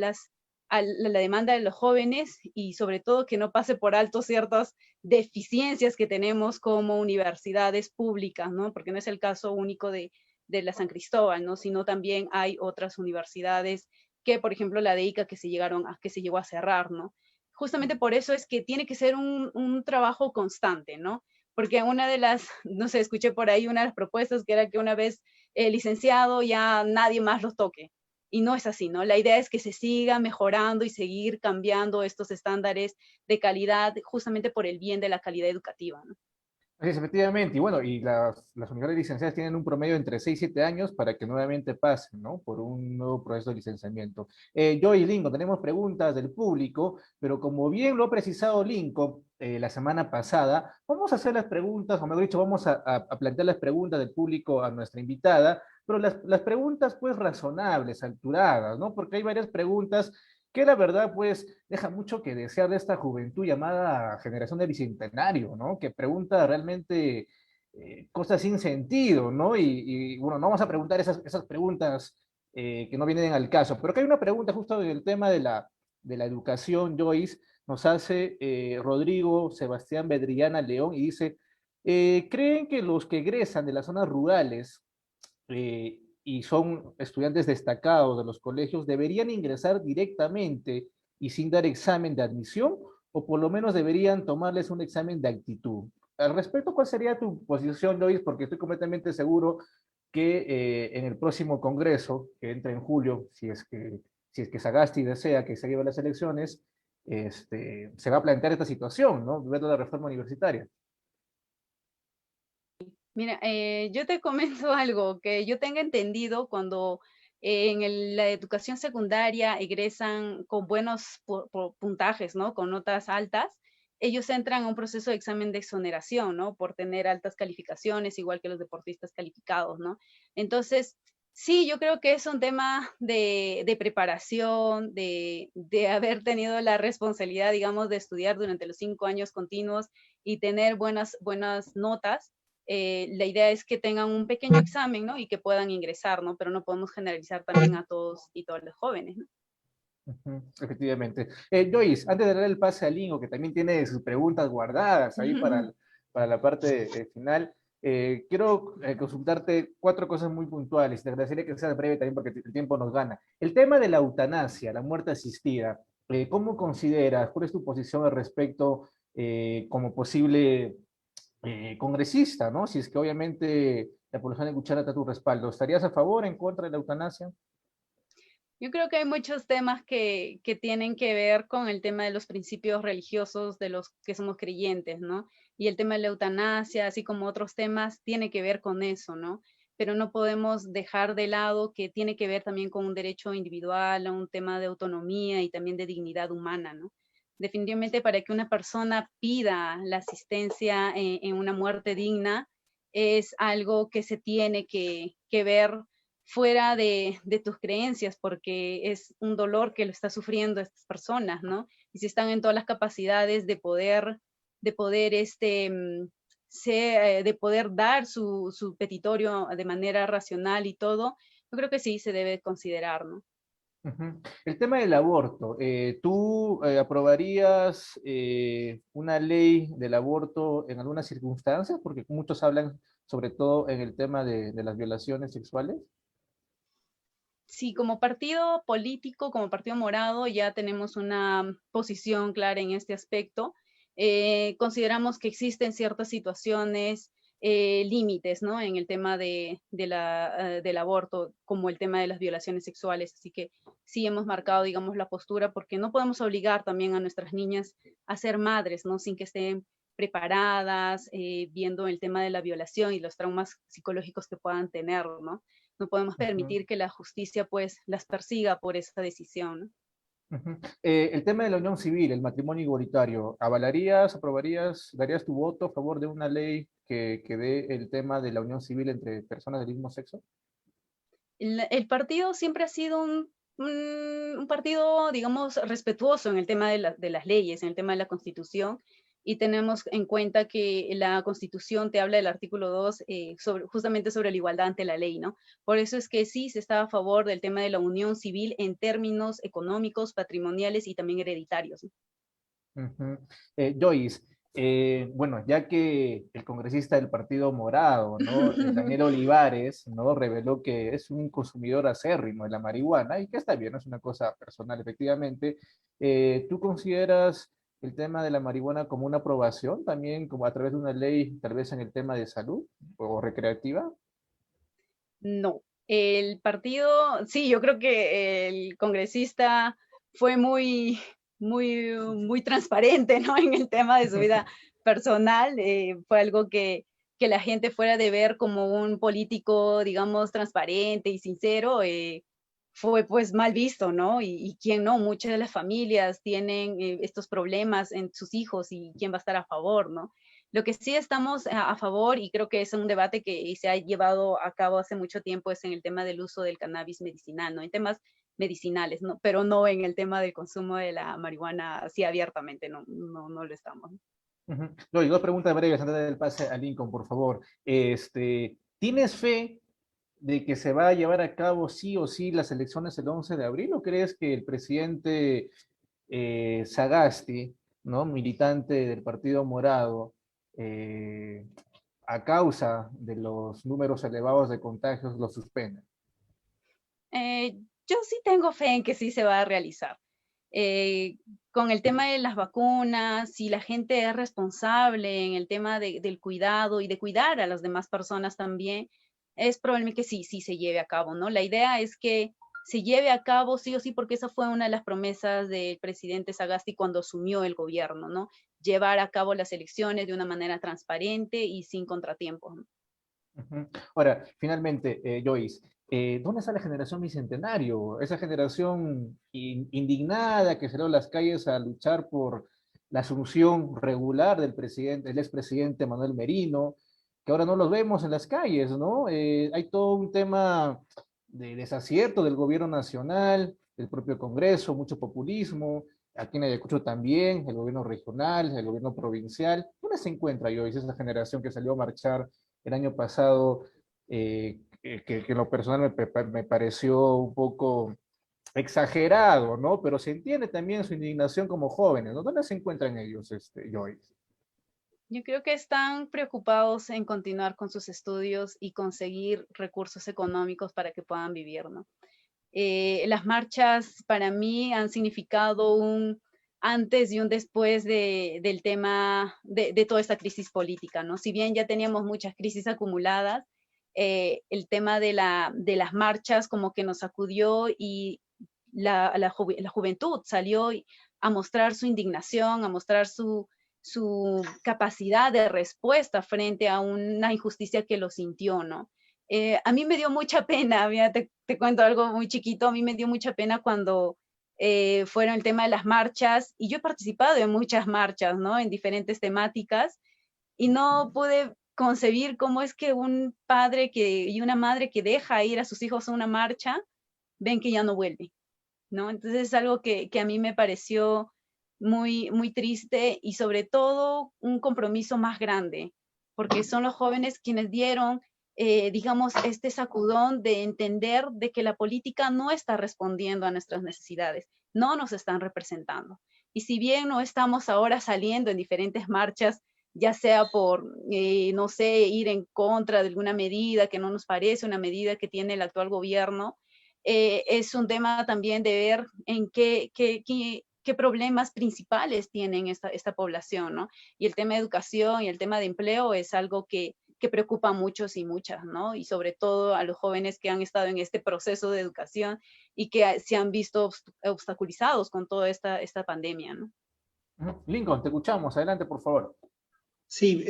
la demanda de los jóvenes, y sobre todo que no pase por alto ciertas deficiencias que tenemos como universidades públicas, ¿no? Porque no es el caso único de la San Cristóbal, ¿no? Sino también hay otras universidades que, por ejemplo, la de ICA que se llegó a cerrar, ¿no? Justamente por eso es que tiene que ser un trabajo constante, ¿no? Porque una de las, no sé, escuché por ahí una de las propuestas que era que una vez licenciado ya nadie más los toque. Y no es así, ¿no? La idea es que se siga mejorando y seguir cambiando estos estándares de calidad justamente por el bien de la calidad educativa, ¿no? Así es, efectivamente, y bueno, y las unidades licenciadas tienen un promedio entre 6 y 7 años para que nuevamente pasen, ¿no? Por un nuevo proceso de licenciamiento. Yo y Lincoln, tenemos preguntas del público, pero como bien lo ha precisado Lincoln la semana pasada, vamos a hacer las preguntas, o mejor dicho, vamos a plantear las preguntas del público a nuestra invitada, pero las preguntas pues razonables, alturadas, ¿no? Porque hay varias preguntas que la verdad, pues, deja mucho que desear de esta juventud llamada generación del bicentenario, ¿no? Que pregunta realmente cosas sin sentido, ¿no? Bueno, no vamos a preguntar esas preguntas que no vienen al caso, pero que hay una pregunta justo del tema de la educación, Joyce, nos hace Rodrigo Sebastián Bedriana León y dice, ¿creen que los que egresan de las zonas rurales y son estudiantes destacados de los colegios, deberían ingresar directamente y sin dar examen de admisión, o por lo menos deberían tomarles un examen de actitud? Al respecto, ¿cuál sería tu posición, Lois? Porque estoy completamente seguro que en el próximo congreso, que entra en julio, si es que Sagasti desea que se lleven las elecciones, se va a plantear esta situación, ¿no? Ver la reforma universitaria. Mira, yo te comento algo que yo tenga entendido cuando la educación secundaria egresan con buenos puntajes, ¿no? Con notas altas, ellos entran a un proceso de examen de exoneración, ¿no? Por tener altas calificaciones, igual que los deportistas calificados, ¿no? Entonces, sí, yo creo que es un tema de preparación, de haber tenido la responsabilidad, digamos, de estudiar durante los 5 años continuos y tener buenas notas. La idea es que tengan un pequeño examen, ¿no? Y que puedan ingresar, ¿no? Pero no podemos generalizar también a todos y todas los jóvenes, ¿no? Ujú, efectivamente. Joyce, antes de darle el pase a Lingo, que también tiene sus preguntas guardadas ahí para la parte final, quiero consultarte 4 cosas muy puntuales. Te agradecería que seas breve también porque el tiempo nos gana. El tema de la eutanasia, la muerte asistida, ¿cómo consideras? ¿Cuál es tu posición al respecto como posible congresista, ¿no? Si es que obviamente la población de Cuchara está a tu respaldo, ¿estarías a favor o en contra de la eutanasia? Yo creo que hay muchos temas que tienen que ver con el tema de los principios religiosos de los que somos creyentes, ¿no? Y el tema de la eutanasia, así como otros temas, tiene que ver con eso, ¿no? Pero no podemos dejar de lado que tiene que ver también con un derecho individual, a un tema de autonomía y también de dignidad humana, ¿no? Definitivamente para que una persona pida la asistencia en una muerte digna, es algo que se tiene que ver fuera de tus creencias, porque es un dolor que lo está sufriendo estas personas, ¿no? Y si están en todas las capacidades de poder dar su petitorio de manera racional y todo, yo creo que sí se debe considerar, ¿no? Ujú. El tema del aborto, ¿tú aprobarías una ley del aborto en algunas circunstancias? Porque muchos hablan sobre todo en el tema de las violaciones sexuales. Sí, como partido político, como partido morado, ya tenemos una posición clara en este aspecto. Consideramos que existen ciertas situaciones, límites, ¿no? En el tema del aborto, como el tema de las violaciones sexuales. Así que sí hemos marcado, digamos, la postura, porque no podemos obligar también a nuestras niñas a ser madres, ¿no? Sin que estén preparadas, viendo el tema de la violación y los traumas psicológicos que puedan tener, ¿no? No podemos Ujú, permitir que la justicia pues las persiga por esa decisión, ¿no? ujú. El tema de la unión civil, el matrimonio igualitario, ¿avalarías, aprobarías, darías tu voto a favor de una ley que dé el tema de la unión civil entre personas del mismo sexo? El partido siempre ha sido un partido, digamos, respetuoso en el tema de las leyes, en el tema de la Constitución, y tenemos en cuenta que la Constitución te habla del artículo 2 justamente sobre la igualdad ante la ley, ¿no? Por eso es que sí se está a favor del tema de la unión civil en términos económicos, patrimoniales y también hereditarios, ¿no? Ujú. Joyce, bueno, ya que el congresista del Partido Morado, ¿no? Daniel Olivares, ¿no? Reveló que es un consumidor acérrimo de la marihuana y que está bien, no es una cosa personal, efectivamente. ¿Tú consideras el tema de la marihuana como una aprobación también, como a través de una ley, tal vez en el tema de salud o recreativa? No, el partido, sí, yo creo que el congresista fue muy transparente, ¿no? En el tema de su vida personal, fue algo que la gente fuera de ver como un político, digamos, transparente y sincero, fue pues mal visto, ¿no? Y quién no, muchas de las familias tienen estos problemas en sus hijos y quién va a estar a favor, ¿no? Lo que sí estamos a favor, y creo que es un debate que se ha llevado a cabo hace mucho tiempo, es en el tema del uso del cannabis medicinal, ¿no? En temas medicinales, ¿no? Pero no en el tema del consumo de la marihuana así abiertamente, no lo estamos. Ujú. No, y dos preguntas breves antes del pase a Lincoln, por favor. ¿Tienes fe de que se va a llevar a cabo sí o sí las elecciones el 11 de abril o crees que el presidente Sagasti, ¿no? Militante del Partido Morado, eh, a causa de los números elevados de contagios, lo suspende? Yo sí tengo fe en que sí se va a realizar. Eh, con el tema de las vacunas, si la gente es responsable en el tema del cuidado y de cuidar a las demás personas también, es probable que sí, sí se lleve a cabo, ¿no? La idea es que se lleve a cabo sí o sí, porque esa fue una de las promesas del presidente Sagasti cuando asumió el gobierno, ¿no? Llevar a cabo las elecciones de una manera transparente y sin contratiempos, ¿no? Ujú. Ahora, finalmente, Joyce, ¿dónde está la generación bicentenario? Esa generación indignada que salió a las calles a luchar por la asunción regular del presidente, el expresidente Manuel Merino, que ahora no los vemos en las calles, ¿no? Hay todo un tema de desacierto del gobierno nacional, del propio Congreso, mucho populismo, aquí en Ayacucho también, el gobierno regional, el gobierno provincial. ¿Dónde se encuentra, Joyce, esa generación que salió a marchar el año pasado, que en lo personal me pareció un poco exagerado, ¿no? Pero se entiende también su indignación como jóvenes, ¿no? ¿Dónde se encuentran ellos, Joyce? Yo creo que están preocupados en continuar con sus estudios y conseguir recursos económicos para que puedan vivir, ¿no? Las marchas para mí han significado un antes y un después del tema de toda esta crisis política, ¿no? Si bien ya teníamos muchas crisis acumuladas, el tema de las marchas como que nos sacudió y la juventud salió a mostrar su indignación, a mostrar su capacidad de respuesta frente a una injusticia que lo sintió, ¿no? A mí me dio mucha pena, mira, te cuento algo muy chiquito, a mí me dio mucha pena cuando fueron el tema de las marchas, y yo he participado en muchas marchas, ¿no? En diferentes temáticas, y no pude concebir cómo es que un padre y una madre que deja ir a sus hijos a una marcha, ven que ya no vuelve, ¿no? Entonces es algo que a mí me pareció muy triste y sobre todo un compromiso más grande, porque son los jóvenes quienes dieron, digamos, este sacudón de entender de que la política no está respondiendo a nuestras necesidades, no nos están representando. Y si bien no estamos ahora saliendo en diferentes marchas, ya sea por, no sé, ir en contra de alguna medida que no nos parece, una medida que tiene el actual gobierno, es un tema también de ver en qué problemas principales tienen esta población, ¿no? Y el tema de educación y el tema de empleo es algo que preocupa a muchos y muchas, ¿no? Y sobre todo a los jóvenes que han estado en este proceso de educación y que se han visto obstaculizados con toda esta pandemia, ¿no? Lincoln, te escuchamos. Adelante, por favor. Sí,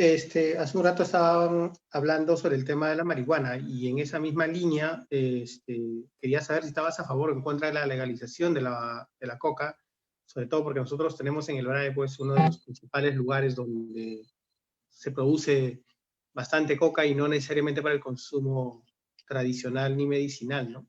hace un rato estaban hablando sobre el tema de la marihuana y en esa misma línea quería saber si estabas a favor o en contra de la legalización de la coca, sobre todo porque nosotros tenemos en el Braille pues uno de los principales lugares donde se produce bastante coca y no necesariamente para el consumo tradicional ni medicinal, ¿no?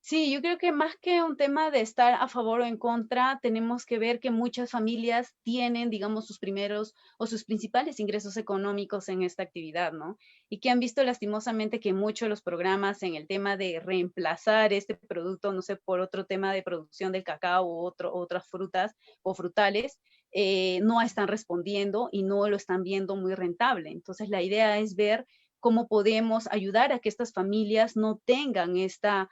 Sí, yo creo que más que un tema de estar a favor o en contra, tenemos que ver que muchas familias tienen, digamos, sus primeros o sus principales ingresos económicos en esta actividad, ¿no? Y que han visto lastimosamente que muchos de los programas en el tema de reemplazar este producto, no sé, por otro tema de producción del cacao u otras frutas o frutales, no están respondiendo y no lo están viendo muy rentable. Entonces, la idea es ver cómo podemos ayudar a que estas familias no tengan esta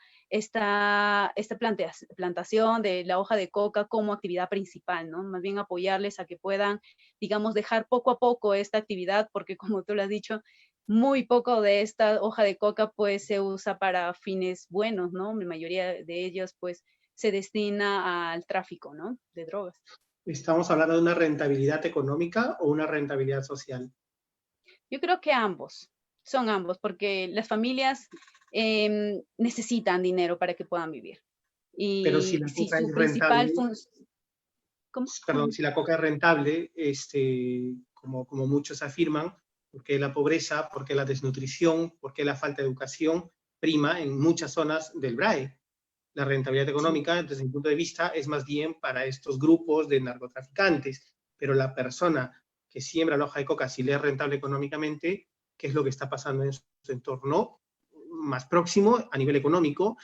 plantación de la hoja de coca como actividad principal, ¿no? Más bien apoyarles a que puedan, digamos, dejar poco a poco esta actividad, porque como tú lo has dicho, muy poco de esta hoja de coca pues se usa para fines buenos, ¿no? La mayoría de ellos pues se destina al tráfico, ¿no? De drogas. ¿Estamos hablando de una rentabilidad económica o una rentabilidad social? Yo creo que ambos, son ambos, porque las familias necesitan dinero para que puedan vivir. Pero si Y la si coca su es principal rentable, ¿cómo? perdón, si la coca es rentable, como muchos afirman, porque la pobreza, porque la desnutrición, porque la falta de educación prima en muchas zonas del BRAE. La rentabilidad Sí. económica, desde mi punto de vista, es más bien para estos grupos de narcotraficantes, pero la persona que siembra la hoja de coca, si le es rentable económicamente, ¿qué es lo que está pasando en su entorno más próximo a nivel económico?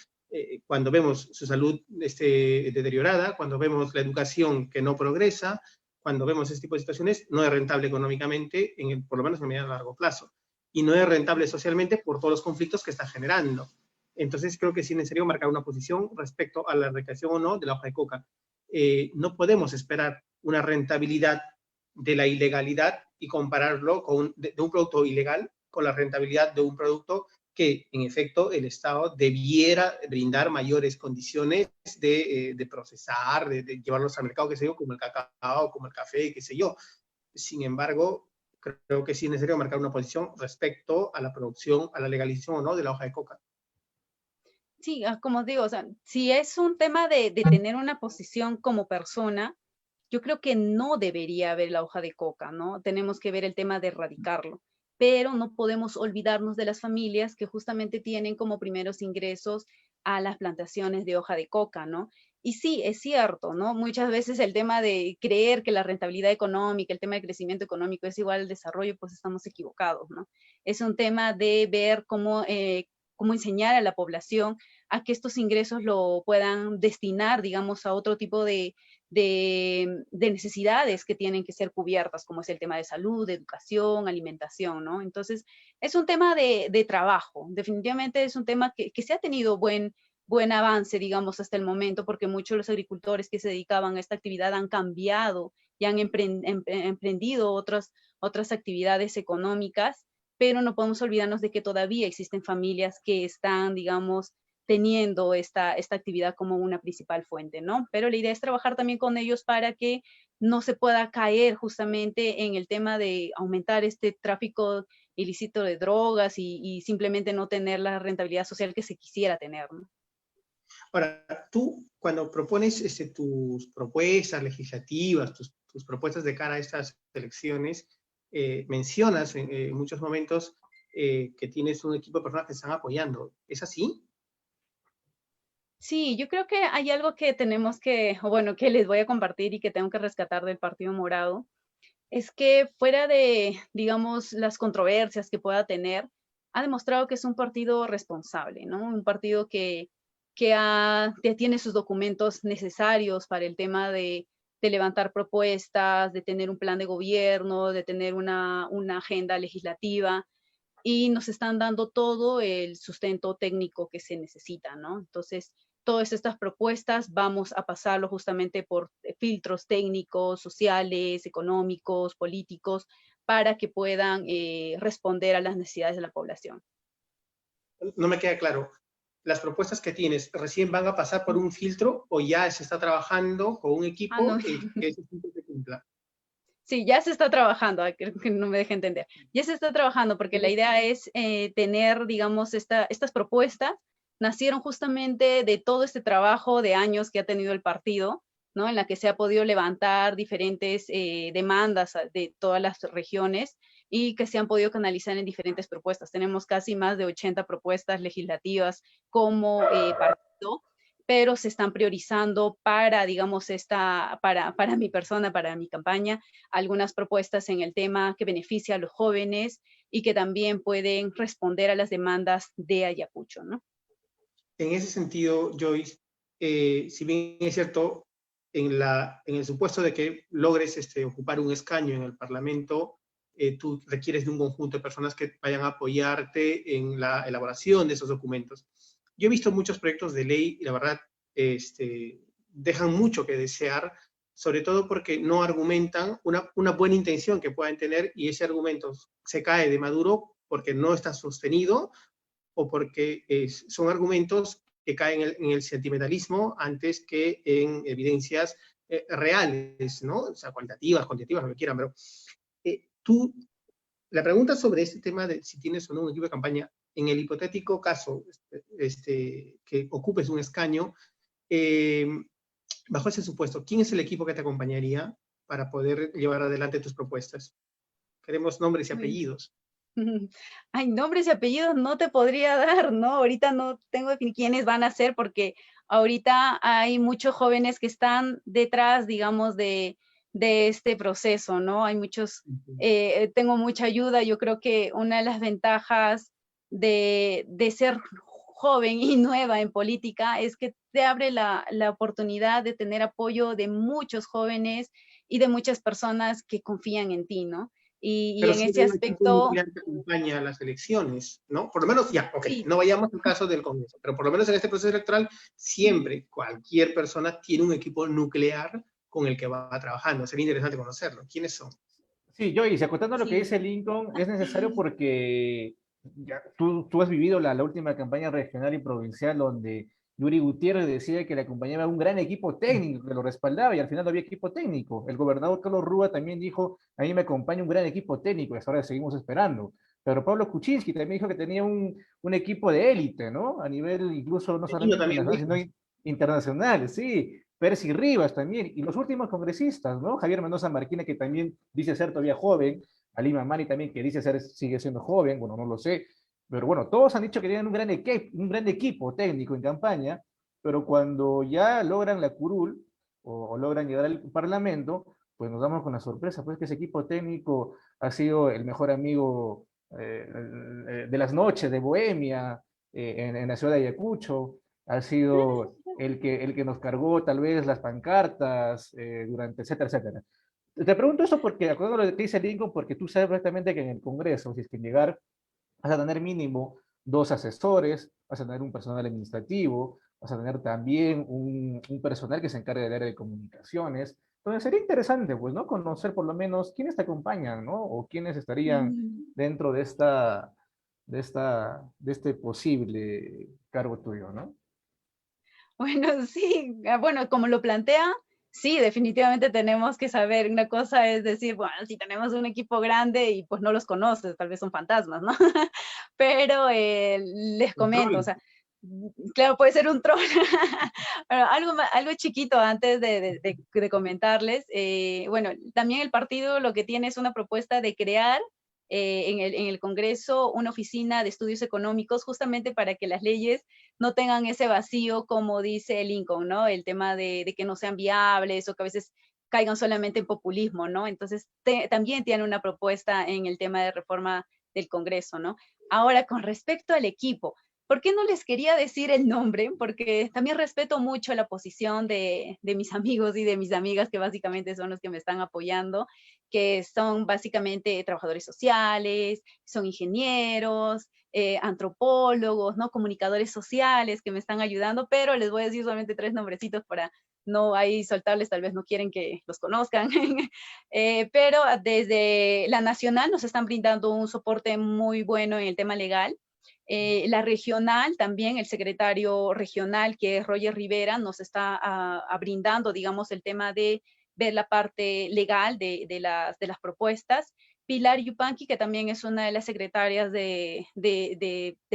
Cuando vemos su salud deteriorada, cuando vemos la educación que no progresa, cuando vemos este tipo de situaciones, no es rentable económicamente, por lo menos en el mediano y largo plazo. Y no es rentable socialmente por todos los conflictos que está generando. Entonces creo que sí es necesario marcar una posición respecto a la erradicación o no de la hoja de coca. No podemos esperar una rentabilidad de la ilegalidad y compararlo de un producto ilegal con la rentabilidad de un producto que, en efecto, el Estado debiera brindar mayores condiciones de procesar, de llevarlos al mercado, qué sé yo, como el cacao, como el café, qué sé yo. Sin embargo, creo que sí es necesario marcar una posición respecto a la producción, a la legalización o no de la hoja de coca. Sí, como digo, o sea, si es un tema de tener una posición como persona, yo creo que no debería haber la hoja de coca, ¿no? Tenemos que ver el tema de erradicarlo, pero no podemos olvidarnos de las familias que justamente tienen como primeros ingresos a las plantaciones de hoja de coca, ¿no? Y sí, es cierto, ¿no? Muchas veces el tema de creer que la rentabilidad económica, el tema del crecimiento económico es igual al desarrollo, pues estamos equivocados, ¿no? Es un tema de ver cómo enseñar a la población a que estos ingresos lo puedan destinar, digamos, a otro tipo de necesidades que tienen que ser cubiertas, como es el tema de salud, de educación, alimentación, ¿no? Entonces, es un tema de trabajo. Definitivamente es un tema que se ha tenido buen avance, digamos, hasta el momento, porque muchos de los agricultores que se dedicaban a esta actividad han cambiado y han emprendido otras actividades económicas, pero no podemos olvidarnos de que todavía existen familias que están, digamos, teniendo esta actividad como una principal fuente, ¿no? Pero la idea es trabajar también con ellos para que no se pueda caer justamente en el tema de aumentar este tráfico ilícito de drogas y simplemente no tener la rentabilidad social que se quisiera tener, ¿no? Ahora, tú cuando propones tus propuestas legislativas, tus propuestas de cara a estas elecciones, mencionas en muchos momentos que tienes un equipo de personas que están apoyando. ¿Es así? Sí, yo creo que hay algo que tenemos que, o bueno, que les voy a compartir y que tengo que rescatar del Partido Morado, es que fuera de, digamos, las controversias que pueda tener, ha demostrado que es un partido responsable, ¿no? Un partido que tiene sus documentos necesarios para el tema de levantar propuestas, de tener un plan de gobierno, de tener una agenda legislativa, y nos están dando todo el sustento técnico que se necesita, ¿no? Entonces, todas estas propuestas vamos a pasarlo justamente por filtros técnicos, sociales, económicos, políticos, para que puedan responder a las necesidades de la población. No me queda claro. ¿Las propuestas que tienes recién van a pasar por un filtro o ya se está trabajando con un Ah, no. equipo que ese filtro se cumpla? Sí, ya se está trabajando, creo que no me deje entender. Ya se está trabajando porque la idea es tener, digamos, estas propuestas nacieron justamente de todo este trabajo de años que ha tenido el partido, ¿no? En la que se ha podido levantar diferentes demandas de todas las regiones y que se han podido canalizar en diferentes propuestas. Tenemos casi más de 80 propuestas legislativas como partido, pero se están priorizando para, digamos, para mi persona, para mi campaña, algunas propuestas en el tema que beneficia a los jóvenes y que también pueden responder a las demandas de Ayacucho, ¿no? En ese sentido, Joyce, si bien es cierto, en el supuesto de que logres ocupar un escaño en el Parlamento, tú requieres de un conjunto de personas que vayan a apoyarte en la elaboración de esos documentos. Yo he visto muchos proyectos de ley y la verdad dejan mucho que desear, sobre todo porque no argumentan una buena intención que puedan tener y ese argumento se cae de maduro porque no está sostenido o porque son argumentos que caen en el sentimentalismo antes que en evidencias reales, ¿no? O sea, cualitativas, cuantitativas, lo que quieran, pero la pregunta sobre este tema de si tienes o no un equipo de campaña, en el hipotético caso que ocupes un escaño, bajo ese supuesto, ¿quién es el equipo que te acompañaría para poder llevar adelante tus propuestas? Queremos nombres y Uy. apellidos. Ay, nombres y apellidos no te podría dar, ¿no? Ahorita no tengo definido quiénes van a ser porque ahorita hay muchos jóvenes que están detrás, digamos, de este proceso, ¿no? Hay muchos, tengo mucha ayuda. Yo creo que una de las ventajas de ser joven y nueva en política es que te abre la oportunidad de tener apoyo de muchos jóvenes y de muchas personas que confían en ti, ¿no? Y Pero en sí ese hay un equipo aspecto, nuclear que acompaña a las elecciones, ¿no? Por lo menos, ya, ok, sí, no vayamos al caso del Congreso, pero por lo menos en este proceso electoral, siempre cualquier persona tiene un equipo nuclear con el que va trabajando. Sería interesante conocerlo. ¿Quiénes son? Sí, Joyce, acotando lo que sí. dice Lincoln, es necesario porque tú has vivido la última campaña regional y provincial donde Yuri Gutiérrez decía que le acompañaba un gran equipo técnico que lo respaldaba y al final no había equipo técnico. El gobernador Carlos Rúa también dijo, a mí me acompaña un gran equipo técnico y hasta ahora seguimos esperando. Pero Pablo Kuczynski también dijo que tenía un equipo de élite, ¿no? A nivel incluso no Y yo solamente también nacional, dijo. sino internacional, sí. Percy Rivas también, y los últimos congresistas, ¿no? Javier Mendoza Marquina, que también dice ser todavía joven, Ali Mamani también, que dice ser, sigue siendo joven, bueno, no lo sé, pero bueno, todos han dicho que tienen un gran equipo técnico en campaña, pero cuando ya logran la curul o logran llegar al Parlamento, pues nos damos con la sorpresa, pues que ese equipo técnico ha sido el mejor amigo de las noches de Bohemia, en la ciudad de Ayacucho, ha sido el que nos cargó tal vez las pancartas durante, etcétera, etcétera. Te pregunto eso porque, acordando lo que dice Lincoln, porque tú sabes perfectamente que en el Congreso, si es que llegar, vas a tener mínimo dos asesores, vas a tener un personal administrativo, vas a tener también un personal que se encargue del área de comunicaciones. Entonces sería interesante, pues, ¿no? Conocer por lo menos quiénes te acompañan, ¿no? O quiénes estarían dentro de este posible cargo tuyo, ¿no? Bueno, sí, bueno, como lo plantea, sí, definitivamente tenemos que saber. Una cosa es decir, bueno, si tenemos un equipo grande y pues no los conoces, tal vez son fantasmas, ¿no? Pero les Un comento, o troll. sea, claro, puede ser un troll. Pero algo chiquito antes de comentarles. Bueno, también el partido lo que tiene es una propuesta de crear en el Congreso una oficina de estudios económicos justamente para que las leyes no tengan ese vacío, como dice Lincoln, ¿no? El tema de que no sean viables o que a veces caigan solamente en populismo, ¿no? Entonces, también tiene una propuesta en el tema de reforma del Congreso, ¿no? Ahora, con respecto al equipo, ¿por qué no les quería decir el nombre? Porque también respeto mucho la posición de mis amigos y de mis amigas, que básicamente son los que me están apoyando, que son básicamente trabajadores sociales, son ingenieros, antropólogos, ¿no? Comunicadores sociales que me están ayudando, pero les voy a decir solamente 3 nombrecitos para no ahí soltarles, tal vez no quieren que los conozcan. Pero desde la nacional nos están brindando un soporte muy bueno en el tema legal. La regional también, el secretario regional, que es Roger Rivera, nos está brindando, digamos, el tema de ver la parte legal de las propuestas. Pilar Yupanqui, que también es una de las secretarias de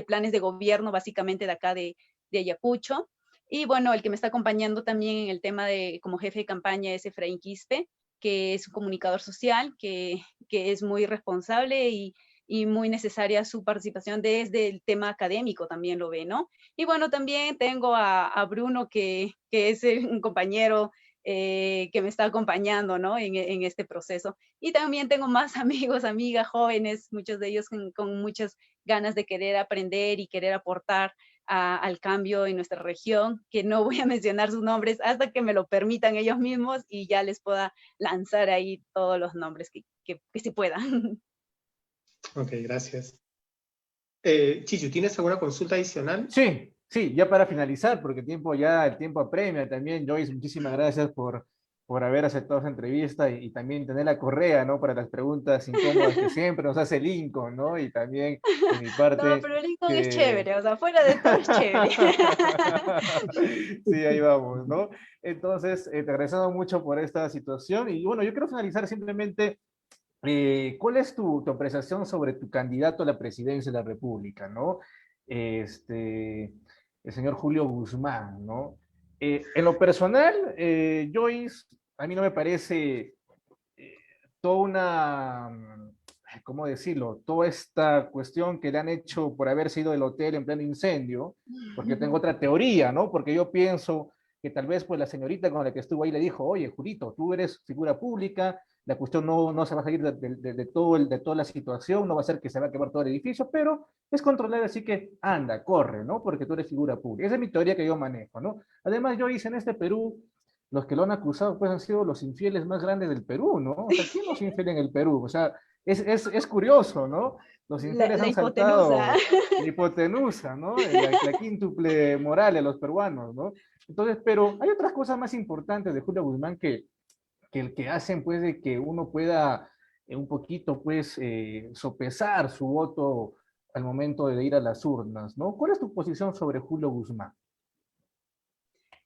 planes de gobierno, básicamente de acá de Ayacucho. Y bueno, el que me está acompañando también en el tema de como jefe de campaña es Efraín Quispe, que es un comunicador social, que es muy responsable y muy necesaria su participación desde el tema académico, también lo ve, ¿no? Y bueno, también tengo a Bruno, que es un compañero que me está acompañando, ¿no? En este proceso. Y también tengo más amigos, amigas, jóvenes, muchos de ellos con muchas ganas de querer aprender y querer aportar al cambio en nuestra región, que no voy a mencionar sus nombres hasta que me lo permitan ellos mismos y ya les pueda lanzar ahí todos los nombres que sí puedan. Ok, gracias. Chichu, ¿tienes alguna consulta adicional? Sí, sí, ya para finalizar, porque el tiempo apremia también, Joyce, muchísimas gracias por haber aceptado esa entrevista y también tener la correa, ¿no? Para las preguntas incómodas que siempre nos hace Lincoln, ¿no? Y también de mi No, parte, pero Lincoln es que... chévere, o sea, fuera de todo es chévere. Sí, ahí vamos, ¿no? Entonces, te agradecemos mucho por esta situación y bueno, yo quiero finalizar simplemente, ¿cuál es tu apreciación sobre tu candidato a la presidencia de la República, ¿no? Este, el señor Julio Guzmán, ¿no? En lo personal, Joyce, a mí no me parece eh, toda una, ¿cómo decirlo? Toda esta cuestión que le han hecho por haber sido el hotel en pleno incendio, porque tengo otra teoría, ¿no? Porque yo pienso que tal vez pues la señorita con la que estuvo ahí le dijo, oye, Julito, tú eres figura pública, la cuestión no se va a salir de toda la situación, no va a ser que se va a quemar todo el edificio, pero es controlable, así que anda, corre, ¿no? Porque tú eres figura pública. Esa es mi teoría que yo manejo, ¿no? Además, yo hice en este Perú, los que lo han acusado pues han sido los infieles más grandes del Perú, ¿no? O sea, ¿quién no es infiel en el Perú? O sea, es curioso, ¿no? Los infieles La han hipotenusa. saltado la hipotenusa, ¿no? La quíntuple moral de los peruanos, ¿no? Entonces, pero hay otras cosas más importantes de Julio Guzmán que hacen pues de que uno pueda un poquito pues sopesar su voto al momento de ir a las urnas, ¿no? ¿Cuál es tu posición sobre Julio Guzmán?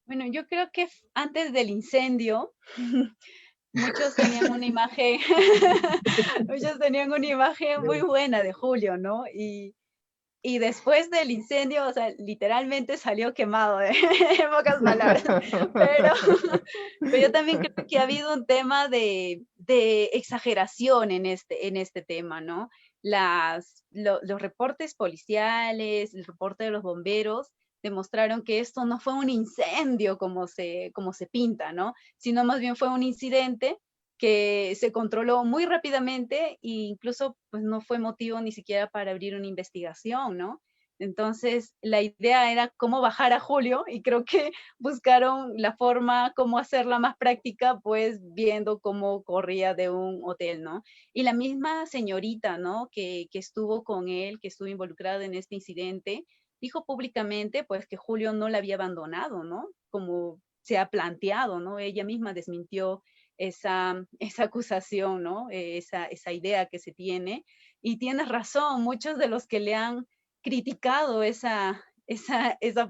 Bueno, yo creo que antes del incendio, muchos tenían una imagen, muchos tenían una imagen muy buena de Julio, ¿no? Y después del incendio, o sea, literalmente salió quemado, en pocas palabras. Pero, pero yo también creo que ha habido un tema de exageración en este tema, ¿no? Los reportes policiales, el reporte de los bomberos demostraron que esto no fue un incendio como se pinta, ¿no? Sino más bien fue un incidente que se controló muy rápidamente e incluso pues no fue motivo ni siquiera para abrir una investigación, ¿no? Entonces, la idea era cómo bajar a Julio y creo que buscaron la forma, cómo hacerla más práctica, pues viendo cómo corría de un hotel, ¿no? Y la misma señorita, ¿no? Que estuvo con él, que estuvo involucrada en este incidente, dijo públicamente, pues, que Julio no la había abandonado, ¿no? Como se ha planteado, ¿no? Ella misma desmintió esa acusación, ¿no? Esa idea que se tiene. Y tienes razón, muchos de los que le han criticado esa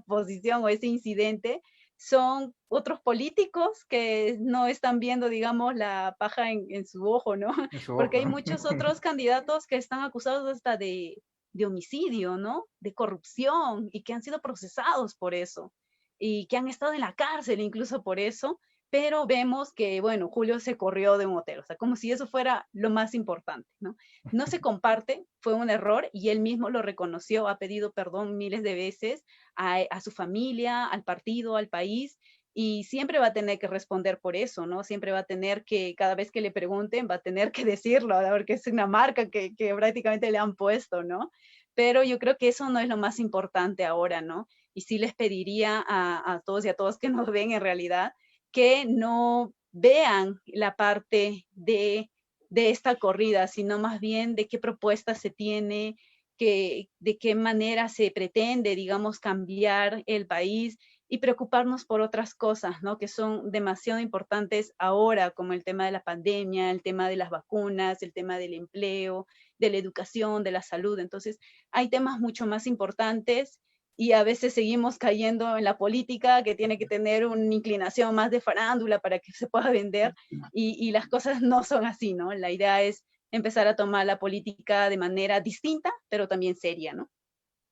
posición o ese incidente son otros políticos que no están viendo, digamos, la paja en su ojo, ¿no? En su Porque ojo, hay ¿no? muchos otros candidatos que están acusados hasta de homicidio, ¿no? De corrupción y que han sido procesados por eso y que han estado en la cárcel incluso por eso, pero vemos que, bueno, Julio se corrió de un hotel, o sea, como si eso fuera lo más importante, ¿no? No se comparte, fue un error y él mismo lo reconoció, ha pedido perdón miles de veces a su familia, al partido, al país, y siempre va a tener que responder por eso, ¿no? Siempre va a tener que, cada vez que le pregunten, va a tener que decirlo, porque es una marca que prácticamente le han puesto, ¿no? Pero yo creo que eso no es lo más importante ahora, ¿no? Y sí les pediría a todos y a todas que nos ven en realidad que no vean la parte de esta corrida, sino más bien de qué propuestas se tiene, de qué manera se pretende, digamos, cambiar el país y preocuparnos por otras cosas, ¿no? Que son demasiado importantes ahora, como el tema de la pandemia, el tema de las vacunas, el tema del empleo, de la educación, de la salud. Entonces, hay temas mucho más importantes y a veces seguimos cayendo en la política que tiene que tener una inclinación más de farándula para que se pueda vender y las cosas no son así, ¿no? La idea es empezar a tomar la política de manera distinta, pero también seria, ¿no?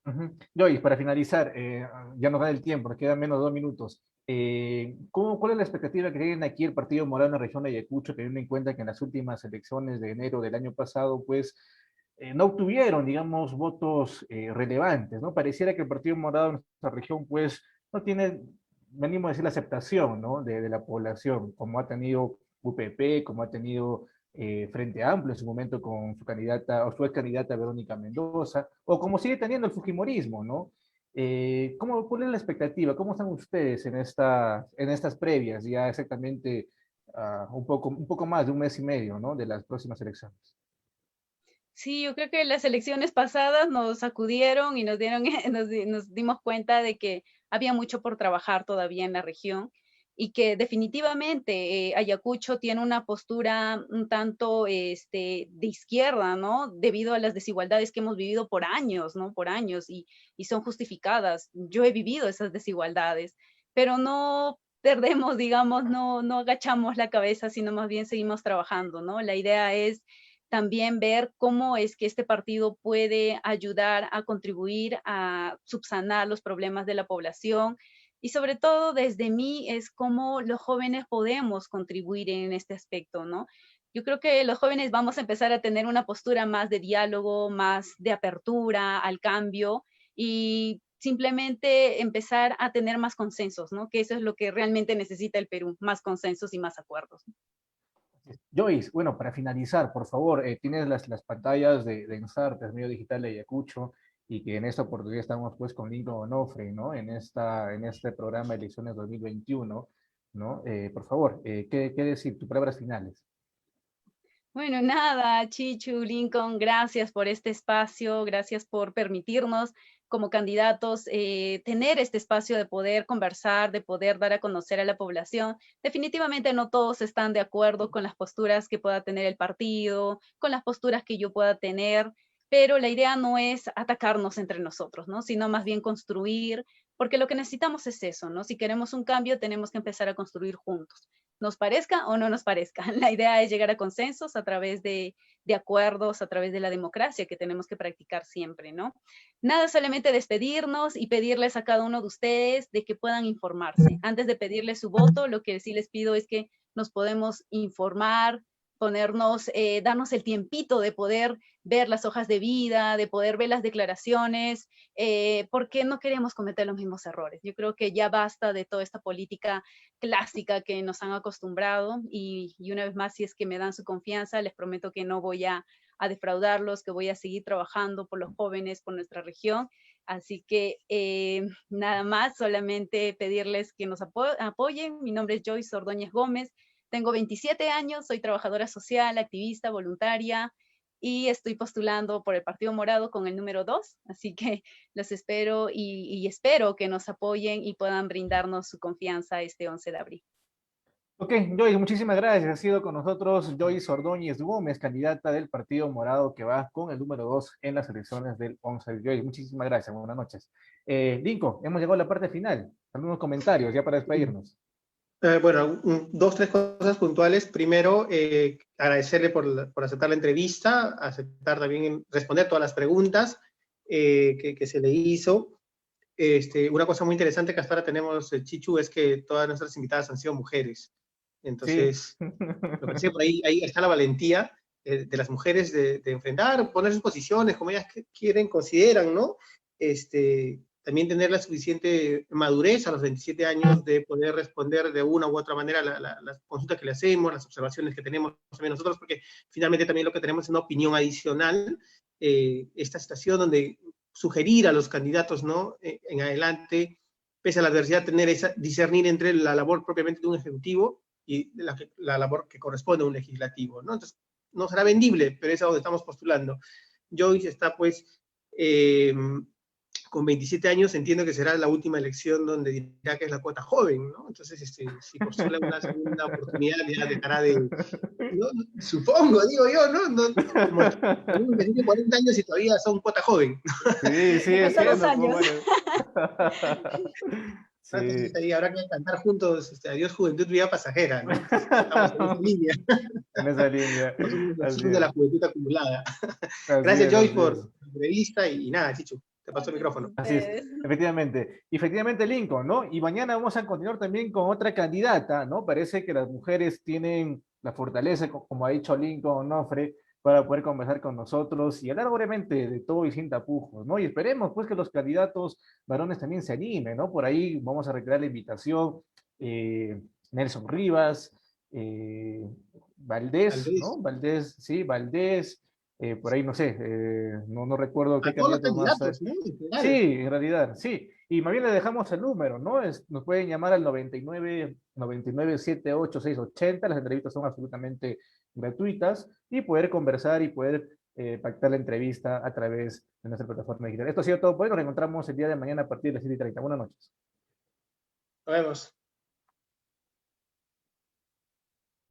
Ujú. Joyce, para finalizar, ya nos da el tiempo, nos quedan menos de 2 minutos. ¿Cuál es la expectativa que tienen aquí el Partido Morado en la región de Ayacucho, teniendo en cuenta que en las últimas elecciones de enero del año pasado, pues, no obtuvieron, digamos, votos relevantes, ¿no? Pareciera que el Partido Morado en nuestra región, pues, no tiene, venimos a decir, la aceptación, ¿no? De la población, como ha tenido UPP, como ha tenido Frente Amplio en su momento con su candidata o su ex candidata Verónica Mendoza, o como sigue teniendo el Fujimorismo, ¿no? ¿Cuál es la expectativa? ¿Cómo están ustedes en estas previas, ya exactamente un poco más de un mes y medio, ¿no? De las próximas elecciones? Sí, yo creo que las elecciones pasadas nos sacudieron y nos dimos cuenta de que había mucho por trabajar todavía en la región y que definitivamente Ayacucho tiene una postura un tanto de izquierda, ¿no? Debido a las desigualdades que hemos vivido por años, ¿no? Por años, y son justificadas. Yo he vivido esas desigualdades, pero no perdemos, digamos, no agachamos la cabeza, sino más bien seguimos trabajando, ¿no? La idea es también ver cómo es que este partido puede ayudar a contribuir a subsanar los problemas de la población, y sobre todo desde mí es cómo los jóvenes podemos contribuir en este aspecto, ¿no? Yo creo que los jóvenes vamos a empezar a tener una postura más de diálogo, más de apertura al cambio, y simplemente empezar a tener más consensos, ¿no? Que eso es lo que realmente necesita el Perú, más consensos y más acuerdos. Joyce, bueno, para finalizar, por favor, tienes las pantallas de Ensartes, medio digital de Ayacucho, y que en esta oportunidad estamos pues con Lincoln Onofre, ¿no? En este programa de elecciones 2021, ¿no? Por favor, ¿qué decir? Tus palabras finales. Bueno, nada, Chichu, Lincoln, gracias por este espacio, gracias por permitirnos como candidatos tener este espacio de poder conversar, de poder dar a conocer a la población. Definitivamente no todos están de acuerdo con las posturas que pueda tener el partido, con las posturas que yo pueda tener, pero la idea no es atacarnos entre nosotros, ¿no? Sino más bien construir, porque lo que necesitamos es eso, ¿no? Si queremos un cambio, tenemos que empezar a construir juntos, nos parezca o no nos parezca. La idea es llegar a consensos a través de acuerdos, a través de la democracia que tenemos que practicar siempre, ¿no? Nada, solamente despedirnos y pedirles a cada uno de ustedes de que puedan informarse. Antes de pedirles su voto, lo que sí les pido es que nos podemos informar, ponernos, darnos el tiempito de poder ver las hojas de vida, de poder ver las declaraciones, porque no queremos cometer los mismos errores. Yo creo que ya basta de toda esta política clásica que nos han acostumbrado, y una vez más, si es que me dan su confianza, les prometo que no voy a defraudarlos, que voy a seguir trabajando por los jóvenes, por nuestra región. Así que nada más, solamente pedirles que nos apoyen. Mi nombre es Joyce Ordóñez Gómez, tengo 27 años, soy trabajadora social, activista, voluntaria, y estoy postulando por el Partido Morado con el número 2, así que los espero y espero que nos apoyen y puedan brindarnos su confianza este 11 de abril. Ok, Joyce, muchísimas gracias. Ha sido con nosotros Joyce Ordóñez Gómez, candidata del Partido Morado que va con el número 2 en las elecciones del 11 de Joyce. Muchísimas gracias, buenas noches. Lincoln, hemos llegado a la parte final. Algunos comentarios ya para despedirnos. Bueno, dos, tres cosas puntuales. Primero, agradecerle por aceptar la entrevista, aceptar también responder todas las preguntas que se le hizo. Una cosa muy interesante que hasta ahora tenemos, Chichu, es que todas nuestras invitadas han sido mujeres. Entonces, Sí. me parece que por ahí está la valentía de las mujeres de enfrentar, poner sus posiciones como ellas quieren, consideran, ¿no? También tener la suficiente madurez a los 27 años de poder responder de una u otra manera las consultas que le hacemos, las observaciones que tenemos también nosotros, porque finalmente también lo que tenemos es una opinión adicional, esta situación donde sugerir a los candidatos, ¿no? En adelante, pese a la adversidad, discernir entre la labor propiamente de un ejecutivo y la labor que corresponde a un legislativo, ¿no? Entonces, no será vendible, pero es a donde estamos postulando. Joyce está, pues, con 27 años, entiendo que será la última elección donde dirá que es la cuota joven, ¿no? Entonces, si postula una segunda oportunidad, ya dejará de... ¿no? Supongo, digo yo, ¿no? Como que tiene 40 años y todavía son cuota joven. Sí, sí, Me es faltan 2 cierto. años. Sí. Entonces ahí habrá que cantar juntos Adiós Juventud, Vida Pasajera, ¿no? Entonces, estamos en esa línea. En esa línea. No somos los Así hijos de la es. juventud acumulada. Así Gracias, es, Joyce, así por es. la entrevista y nada, Chichu, te paso el Gracias a micrófono. Así es, ustedes. efectivamente. Y efectivamente, Lincoln, ¿no? Y mañana vamos a continuar también con otra candidata, ¿no? Parece que las mujeres tienen la fortaleza, como ha dicho Lincoln Onofre, para poder conversar con nosotros y hablar obviamente de todo y sin tapujos, ¿no? Y esperemos pues que los candidatos varones también se animen, ¿no? Por ahí vamos a recrear la invitación, Nelson Rivas, Valdés, Andrés, ¿no? Valdés, sí, Valdés, por ahí no sé, no recuerdo qué a todos los candidatos más. candidatos, ¿no? En Sí, general. en realidad, sí. Y más bien le dejamos el número, ¿no? Nos pueden llamar al 99 78 680. Las entrevistas son absolutamente gratuitas y poder conversar y poder pactar la entrevista a través de nuestra plataforma digital. Esto ha sido todo por hoy. Nos encontramos el día de mañana a partir de las 7:30. Buenas noches. Nos vemos.